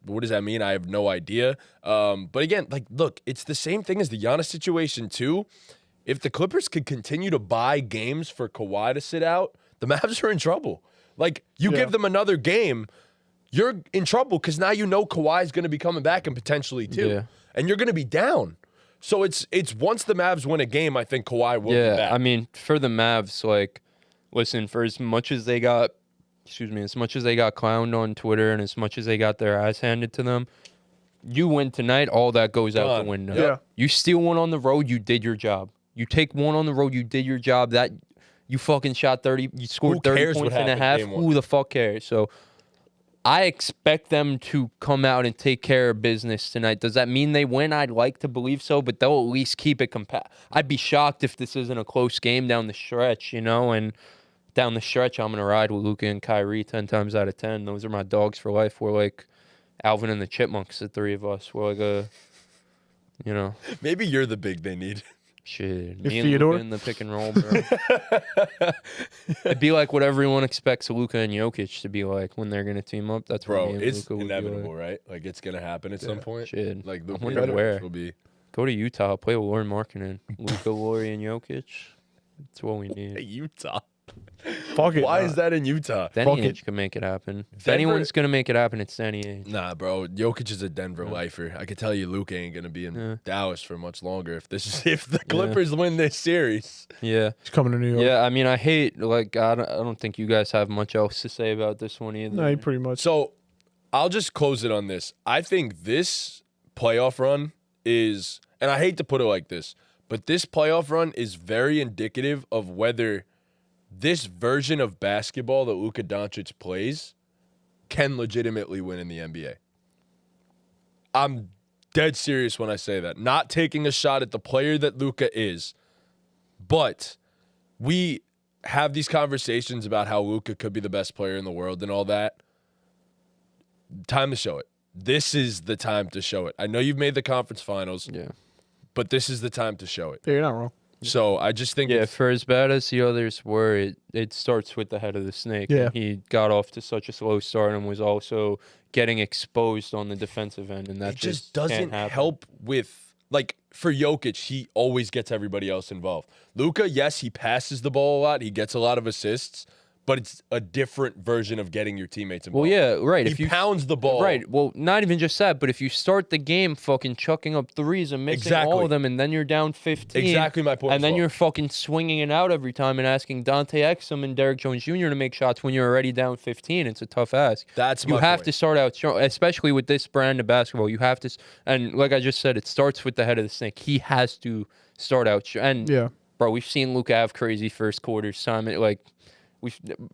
mean? I have no idea. But again, like, look, it's the same thing as the Giannis situation too. If the Clippers could continue to buy games for Kawhi to sit out, the Mavs are in trouble. Like, you give them another game, you're in trouble because now you know Kawhi's going to be coming back and potentially too, and you're going to be down. So it's once the Mavs win a game, I think Kawhi will be back. I mean, for the Mavs, like, listen, for as much as they got clowned on Twitter and as much as they got their ass handed to them, you win tonight, all that goes out the window. Yeah. You steal one on the road, you did your job. You take one on the road, you did your job. That you fucking shot 30, you scored 30 points and a half. Who the fuck cares? So I expect them to come out and take care of business tonight. Does that mean they win? I'd like to believe so, but they'll at least keep it compact. I'd be shocked if this isn't a close game down the stretch, you know, and down the stretch, I'm going to ride with Luka and Kyrie 10 times out of 10. Those are my dogs for life. We're like Alvin and the Chipmunks, the three of us. We're like you know. Maybe you're the big they need. Shit. You're Me and Theodore? Luka in the pick and roll, bro. It'd be like what everyone expects Luka and Jokic to be like when they're going to team up. That's what me and it's Luka would be like. inevitable, right? Like, it's going to happen at some point. Shit. Like, I the wonder where. will be. Go to Utah, play with Lauren Markkinen. Luka, Laurie, and Jokic. That's what we Hey, need. Utah. Fuck it. Why is that in Utah? Danny fuck it. Ainge can make it happen. If Denver- anyone's going to make it happen, it's Danny Ainge. Nah, bro. Jokic is a Denver lifer. I can tell you, Luke ain't gonna be in Dallas for much longer if the Clippers win this series. Yeah. He's coming to New York. Yeah, I mean, I don't think you guys have much else to say about this one either. No, he pretty much. So, I'll just close it on this. I think this playoff run is, and I hate to put it like this, but this playoff run is very indicative of whether this version of basketball that Luka Doncic plays can legitimately win in the NBA. I'm dead serious when I say that. Not taking a shot at the player that Luka is, but we have these conversations about how Luka could be the best player in the world and all that. Time to show it. This is the time to show it. I know you've made the conference finals, but this is the time to show it. Yeah, you're not wrong. So I just think for as bad as the others were, it starts with the head of the snake. Yeah. And he got off to such a slow start and was also getting exposed on the defensive end, and that it just doesn't help with, like, for Jokic, he always gets everybody else involved. Luka, yes, he passes the ball a lot. He gets a lot of assists, but it's a different version of getting your teammates involved. Well, yeah, right. He pounds the ball. Right. Well, not even just that, but if you start the game fucking chucking up threes and missing all of them, and then you're down 15. Exactly my point. And then you're fucking swinging it out every time and asking Dante Exum and Derrick Jones Jr. to make shots when you're already down 15. It's a tough ask. That's my You have point. to start out strong, especially with this brand of basketball. You have to, and like I just said, it starts with the head of the snake. He has to start out strong. And, bro, we've seen Luka have crazy first quarters.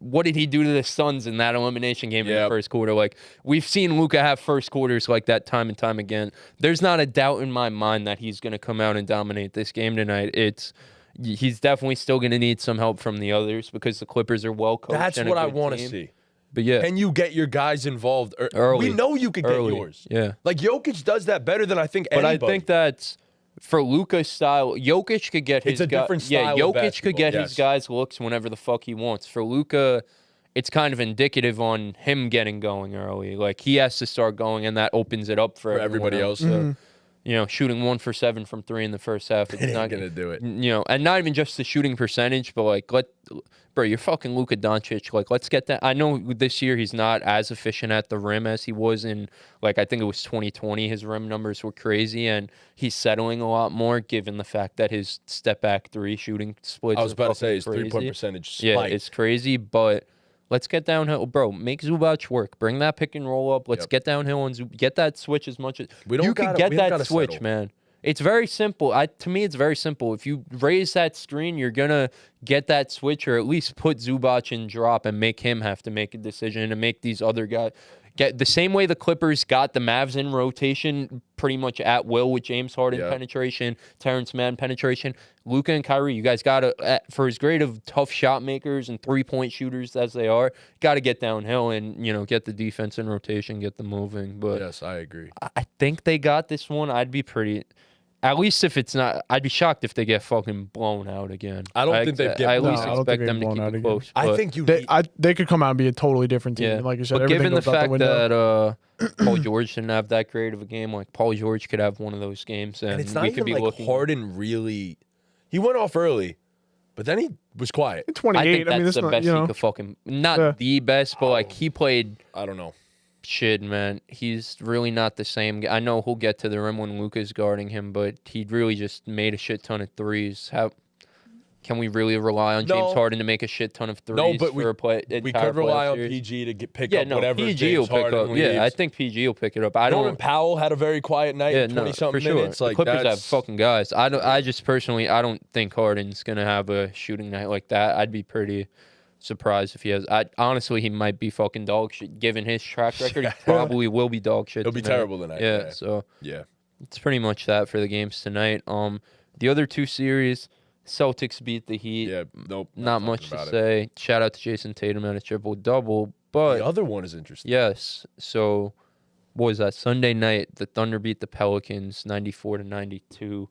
What did he do to the Suns in that elimination game in the first quarter? Like, we've seen Luka have first quarters like that time and time again. There's not a doubt in my mind that he's going to come out and dominate this game tonight. He's definitely still going to need some help from the others because the Clippers are well coached. That's what I want to see. But yeah, can you get your guys involved early? We know you could get yours. Yeah, like Jokic does that better than I think anybody. But I think that's. For Luka's style, Jokic could get his different style. Jokic could get his guys looks whenever the fuck he wants. For Luka, it's kind of indicative on him getting going early. Like, he has to start going, and that opens it up for everybody else. So, shooting 1 for 7 from 3 in the first half. It's not gonna do it. And not even just the shooting percentage, but like, bro, you're fucking Luka Doncic. Like, let's get that. I know this year he's not as efficient at the rim as he was in, like, I think it was 2020. His rim numbers were crazy, and he's settling a lot more given the fact that his step back 3 shooting splits. I was about to say his crazy. 3-point percentage spiked. Yeah, it's crazy, but let's get downhill. Bro, make Zubac work. Bring that pick and roll up. Let's get downhill and get that switch as much as you can get that switch, settle. Man. It's very simple. To me, it's very simple. If you raise that screen, you're going to get that switch or at least put Zubac in drop and make him have to make a decision and make these other guys get the same way the Clippers got the Mavs in rotation pretty much at will with James Harden penetration, Terrence Mann penetration. Luka and Kyrie, you guys got to, for as great of tough shot makers and three-point shooters as they are, got to get downhill and, get the defense in rotation, get them moving. But yes, I agree. I think they got this one. I'd be pretty... At least if it's not, I'd be shocked if they get fucking blown out again. I don't think they'd get I at blown least out. expect them to keep it close. I think they could come out and be a totally different team. Like you said, but given the goes out fact window. that Paul George didn't have that great of a game, like Paul George could have one of those games, and it's not we even could be like looking. Harden really. He went off early, but then he was quiet. 28. I think that's this the best he could fucking the best, but like he played. I don't know. Shit, man, he's really not the same guy. I know he'll get to the rim when Luka's guarding him, but he really just made a shit ton of threes. How can we really rely on James Harden to make a shit ton of threes? No, but we could rely on PG to pick up whatever PG James will pick Harden up. leaves. Yeah, I think PG will pick it up. Norman Powell had a very quiet night. 20-something minutes. The Clippers have fucking guys. I just personally, I don't think Harden's gonna have a shooting night like that. I'd be pretty surprised if he has. Honestly, he might be fucking dog shit. Given his track record, he probably will be dog shit. He'll be terrible tonight. Yeah, so yeah, it's pretty much that for the games tonight. The other two series, Celtics beat the Heat. Yeah, nope. Not much to say. Shout out to Jason Tatum at a triple-double. But the other one is interesting. Yes. So, what was that? Sunday night, the Thunder beat the Pelicans 94-92.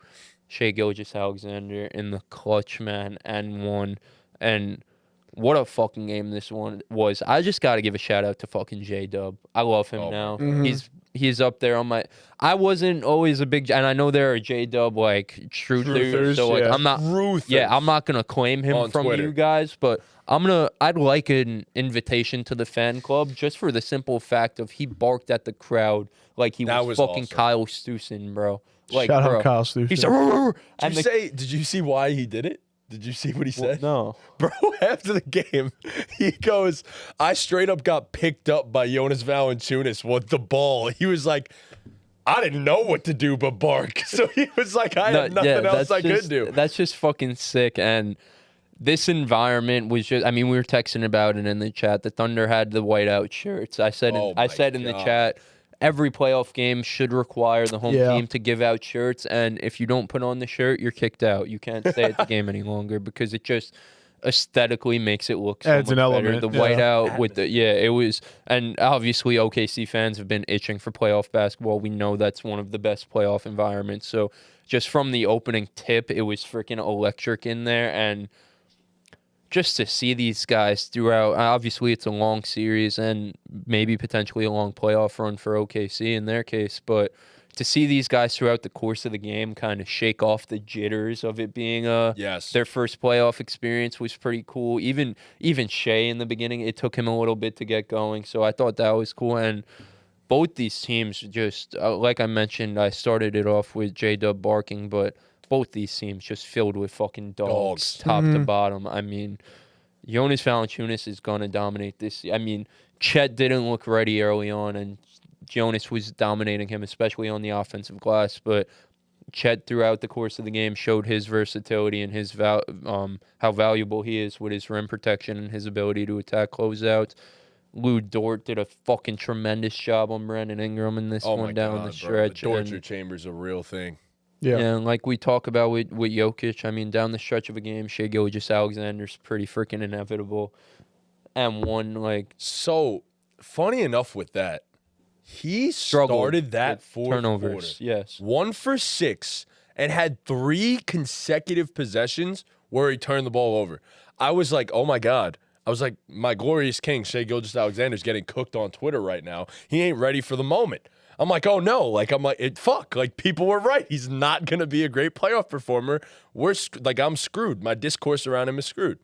Shai Gilgeous-Alexander in the clutch, man, and won. And what a fucking game this one was. I just got to give a shout out to fucking J-Dub. I love him now. Mm-hmm. He's up there on my... I wasn't always a big... And I know there are J-Dub, like, truthers. So, like, I'm not... Truthers. Yeah, I'm not going to claim him on from Twitter. You guys, but I'd like an invitation to the fan club just for the simple fact of he barked at the crowd like he was fucking awesome. Kyle Stusin, bro. Like, Shout bro, out Kyle Stusin. He said, Did you see why he did it? Did you see what he said? No. Bro, after the game, he goes, I straight up got picked up by Jonas Valanciunas with the ball. He was like, I didn't know what to do but bark. So he was like, I had nothing else I could do. That's just fucking sick. And this environment was just, I mean, we were texting about it in the chat. The Thunder had the whiteout shirts. I said in the chat, every playoff game should require the home Yeah. team to give out shirts, and if you don't put on the shirt, you're kicked out. You can't stay at the game any longer because it just aesthetically makes it look so Adds much an better. element, The yeah. whiteout with the it was, and obviously OKC fans have been itching for playoff basketball. We know that's one of the best playoff environments. So just from the opening tip, it was freaking electric in there, and just to see these guys throughout, obviously it's a long series and maybe potentially a long playoff run for OKC in their case, but to see these guys throughout the course of the game kind of shake off the jitters of it being their first playoff experience was pretty cool. Even Shea in the beginning, it took him a little bit to get going, so I thought that was cool. And both these teams just, like I mentioned, I started it off with J-Dub barking, but both these teams just filled with fucking dogs. Top to bottom. I mean, Jonas Valanciunas is going to dominate this. I mean, Chet didn't look ready early on, and Jonas was dominating him, especially on the offensive glass. But Chet, throughout the course of the game, showed his versatility and his how valuable he is with his rim protection and his ability to attack closeouts. Lou Dort did a fucking tremendous job on Brandon Ingram in this one down the stretch. The torture chamber's a real thing. Yeah. And like we talk about with Jokic, I mean, down the stretch of a game, Shai Gilgeous-Alexander's pretty freaking inevitable. And one, like... So, funny enough with that, he Struggled started that with fourth turnovers, quarter. yes. 1 for 6 and had 3 consecutive possessions where he turned the ball over. I was like, oh my God. I was like, my glorious king, Shai Gilgeous-Alexander's getting cooked on Twitter right now. He ain't ready for the moment. I'm like, oh no. Like, I'm like, fuck. Like, people were right. He's not going to be a great playoff performer. I'm screwed. My discourse around him is screwed.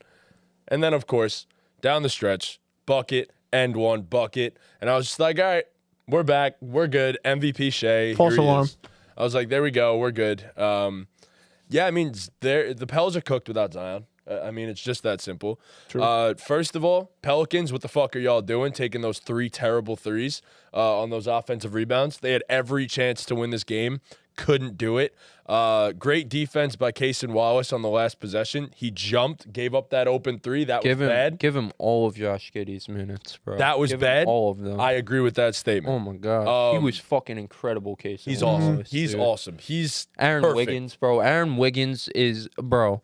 And then, of course, down the stretch, bucket, end one, bucket. And I was just like, all right, we're back. We're good. MVP Shai. False Here he alarm. is. I was like, there we go. We're good. Yeah, I mean, the Pels are cooked without Zion. I mean, it's just that simple. True. First of all, Pelicans, what the fuck are y'all doing? Taking those 3 terrible threes on those offensive rebounds. They had every chance to win this game. Couldn't do it. Great defense by Cason Wallace on the last possession. He jumped, gave up that open 3. That was bad. Give him all of Josh Giddey's minutes, bro. That was Give bad. Him all of them. I agree with that statement. Oh my God. He was fucking incredible, Cason. He's awesome. Wallace, He's dude. awesome. He's Aaron perfect. Wiggins, bro. Aaron Wiggins is, bro.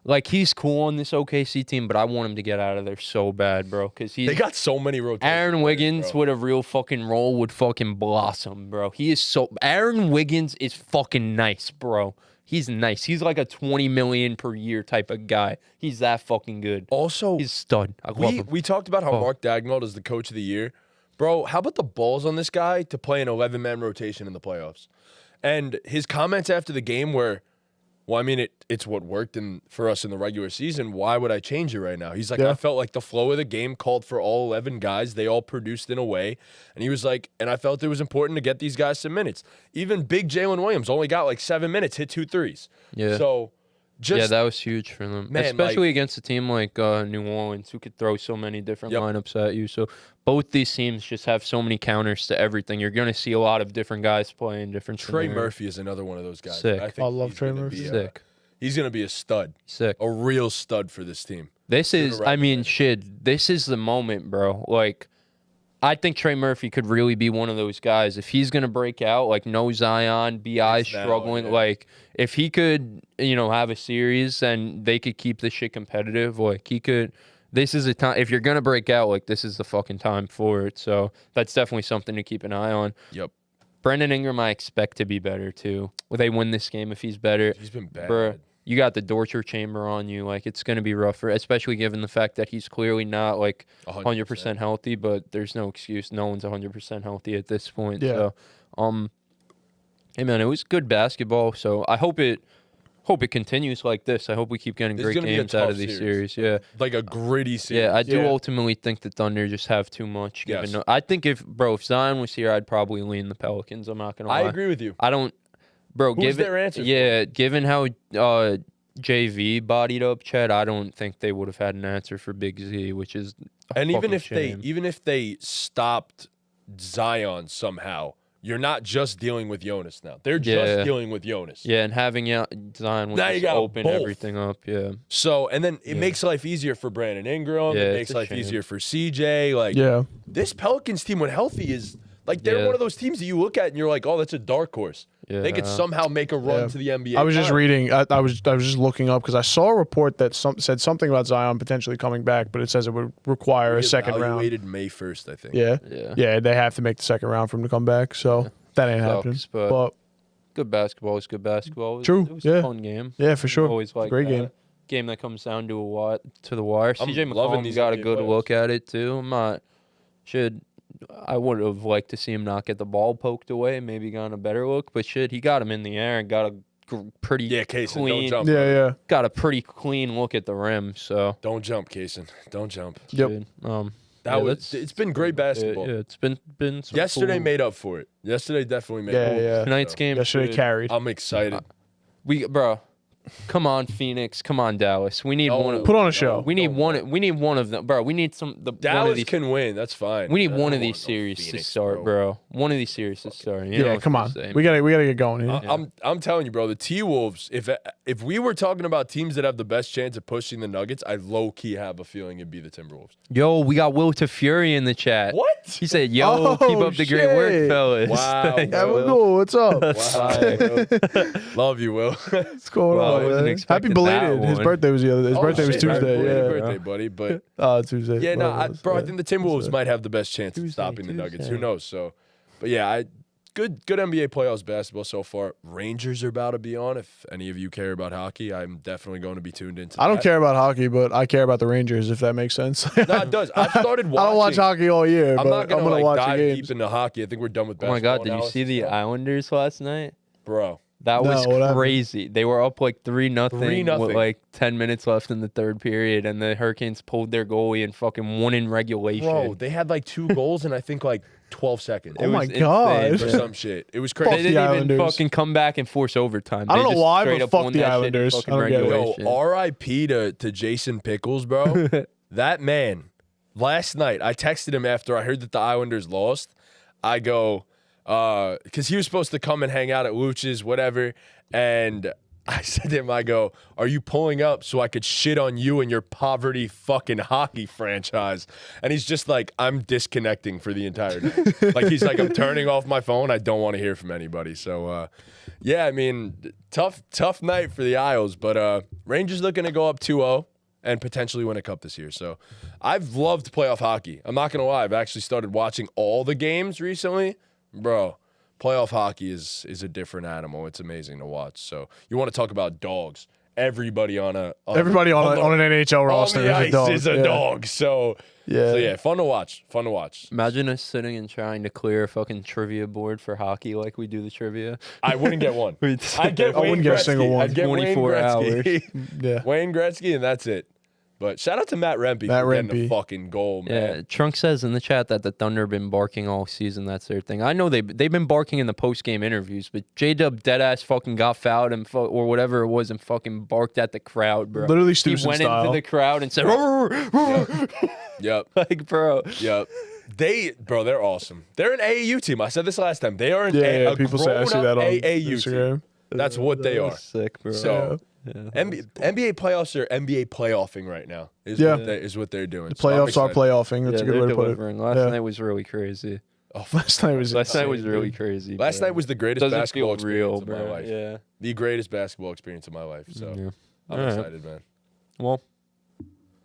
Like, he's cool on this OKC team, but I want him to get out of there so bad, bro. Because They got so many rotations. Aaron Wiggins with a real fucking role would fucking blossom, bro. He is so... Aaron Wiggins is fucking nice, bro. He's nice. He's like a $20 million per year type of guy. He's that fucking good. Also, He's a stud. I love him. we talked about how Mark Daigneault is the coach of the year. Bro, how about the balls on this guy to play an 11-man rotation in the playoffs? And his comments after the game were, well, I mean, it's what worked for us in the regular season. Why would I change it right now? He's like, Yeah. I felt like the flow of the game called for all 11 guys. They all produced in a way. And he was like, and I felt it was important to get these guys some minutes. Even big Jalen Williams only got like 7 minutes, hit 2 threes. Yeah. So just that was huge for them, Man, especially like- against a team like New Orleans, who could throw so many different Yep. lineups at you. So both these teams just have so many counters to everything. You're going to see a lot of different guys playing different. Trey scenarios. Murphy is another one of those guys. Sick. I love he's Trey gonna Murphy. be, Sick, he's going to be a stud, sick. a real stud for this team. This is, Sooner rather I mean, than- shit. This is the moment, bro. Like, I think Trey Murphy could really be one of those guys. If he's gonna break out, like no Zion, Bi It's now, struggling, yeah. like if he could, have a series and they could keep this shit competitive, like he could. This is a time. If you're gonna break out, like this is the fucking time for it. So that's definitely something to keep an eye on. Yep. Brandon Ingram, I expect to be better too. Will they win this game if he's better? He's been bad. Bruh, you got the torture chamber on you. Like, it's going to be rougher, especially given the fact that he's clearly not, like, 100% healthy, but there's no excuse. No one's 100% healthy at this point. Yeah. So, hey, man, it was good basketball. So I hope it continues like this. I hope we keep getting This is great gonna be a games out tough of these series. series. Yeah. Like a gritty series. Yeah, I do Yeah. ultimately think the Thunder just have too much. Yes. I think if Zion was here, I'd probably lean the Pelicans. I'm not going to lie. I agree with you. I don't, bro. Who's their answer? Yeah, given how JV bodied up Chet, I don't think they would have had an answer for Big Z, which is And even fucking if shame. they stopped Zion somehow, you're not just dealing with Jonas now. They're Yeah. just dealing with Jonas. Yeah, and having Zion would Now you just got open both. everything up. Yeah, So and then it Yeah. makes life easier for Brandon Ingram. Yeah, It it's makes a life shame. easier for CJ. Like Yeah. this Pelicans team when healthy is Like they're one of those teams that you look at and you're like, oh, that's a dark horse. Yeah. They could somehow make a run to the NBA. I was just reading. I was just looking up because I saw a report that said something about Zion potentially coming back, but it says it would require a second round. Evaluated May 1st, I think. Yeah. They have to make the second round for him to come back. So that ain't happening. But good basketball is good basketball. True. It was a fun game. Yeah, for sure. Always like great that. Game that comes down to the wire. CJ loving McCollum these got a NBA good playoffs. look at it too. I would have liked to see him not get the ball poked away, maybe gotten a better look, but he got him in the air and got a pretty Kaysen, clean, don't jump. Yeah. got a pretty clean look at the rim. So Don't jump, Kaysen. Don't jump. Yep. It's been great basketball. Yeah, it's been some Yesterday cool- made up for it. Yesterday definitely made up. Yeah. Tonight's game. Yesterday should- carried. I'm excited. Bro, come on, Phoenix. Come on, Dallas. We need one. Put on a show. We need one. We need one of them, bro. We need one of Dallas these. can win. That's fine. We need I one don't of these want no series to Phoenix, start, bro. One of these series to start. You know Yeah, what come I'm on. saying? We gotta get going here. I'm telling you, bro. The T-Wolves. If we were talking about teams that have the best chance of pushing the Nuggets, I low key have a feeling it'd be the Timberwolves. Yo, we got Will to Fury in the chat. What? He said, "Yo, keep up the great work, shit. fellas." Wow, Thanks, Yeah, bro. we're Will. cool. What's up? Wow. Love you, Will. What's going Wow, I on, wasn't man? expecting Happy belated. that His one. birthday was His Oh, birthday was shit. Tuesday. Happy Yeah. birthday, buddy. But Tuesday. yeah, no, Whatever it was, bro. I yeah. think the Timberwolves might have the best chance of stopping the Nuggets. Who knows? So, but yeah, good NBA playoffs basketball so far. Rangers are about to be on. If any of you care about hockey, I'm definitely going to be tuned into. I don't that. care about hockey, but I care about the Rangers, if that makes sense. No, it does. I've started watching. I don't watch hockey all year, I'm but not gonna, I'm gonna watch dive the deep games. into hockey. I think we're done with Oh my basketball. God, did you see the analysis. Islanders last night? Bro? That No, was what happened? crazy. They were up like 3-0 3-0. with like 10 minutes left in the third period, and the Hurricanes pulled their goalie and fucking won in regulation. Bro, they had like 2 goals in I think like 12 seconds. Oh my was God. insane, Or bro. some shit. It was Fuck They crazy. the didn't even Islanders. fucking come back and force overtime. I don't They know just why, straight but up fuck won the that shit in Islanders. fucking I don't get it. Yo, regulation. R.I.P. to Jason Pickles, bro. That man. Last night, I texted him after I heard that the Islanders lost. I go, because he was supposed to come and hang out at Luch's, whatever. And I said to him, I go, are you pulling up so I could shit on you and your poverty fucking hockey franchise? And he's just like, I'm disconnecting for the entire night. Like, he's like, I'm turning off my phone. I don't want to hear from anybody. So, yeah, I mean, tough night for the Isles. But Rangers looking to go up 2-0 and potentially win a cup this year. So I've loved playoff hockey. I'm not going to lie. I've actually started watching all the games recently. Bro, playoff hockey is a different animal. It's amazing to watch. So you want to talk about dogs. Everybody on an NHL roster on the is a ice dog. is a dog. So yeah, fun to watch. Fun to watch. Imagine us sitting and trying to clear a fucking trivia board for hockey like we do the trivia. I wouldn't get one. We'd I'd get I Wayne wouldn't get a Gretzky. single one. I'd get 24 Wayne Gretzky. Yeah. Wayne Gretzky, and that's it. But shout out to Matt Rempe Matt for getting Rempe. a fucking goal, man. Yeah, Trunk says in the chat that the Thunder have been barking all season. That's their thing. I know they've been barking in the post game interviews, but J-Dub deadass fucking got fouled and or whatever it was and fucking barked at the crowd, bro. Literally He Stewson went style. into the crowd and said, Yep. like, bro. Yep. They're awesome. They're an AAU team. I said this last time. They are an Yeah, a people say I see that on AAU team. Instagram. That's what they are. Sick, bro. So Yeah. NBA playoffs are NBA playoffing right now. Is Yeah. what they're doing. The So I'm playoffs are excited. playoffing. That's Yeah, a good they're way to put it. delivering. Last Yeah. night was really crazy. Last night was Last night was insane, really dude. crazy. Last bro. night was the greatest Doesn't basketball feel real, experience of my bro. life. Yeah. The greatest basketball experience of my life. So Yeah. I'm All right. excited, man. Well,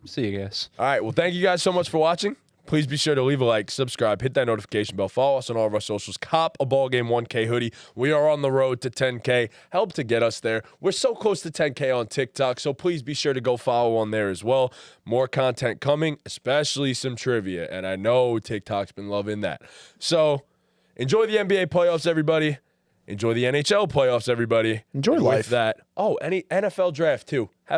see you guys. All right. Well, thank you guys so much for watching. Please be sure to leave a like, subscribe, hit that notification bell, follow us on all of our socials, cop a BallGame 1K hoodie. We are on the road to 10K. Help to get us there. We're so close to 10K on TikTok, so please be sure to go follow on there as well. More content coming, especially some trivia, and I know TikTok's been loving that. So enjoy the NBA playoffs, everybody. Enjoy the NHL playoffs, everybody. Enjoy And life. With that, any NFL draft too. Have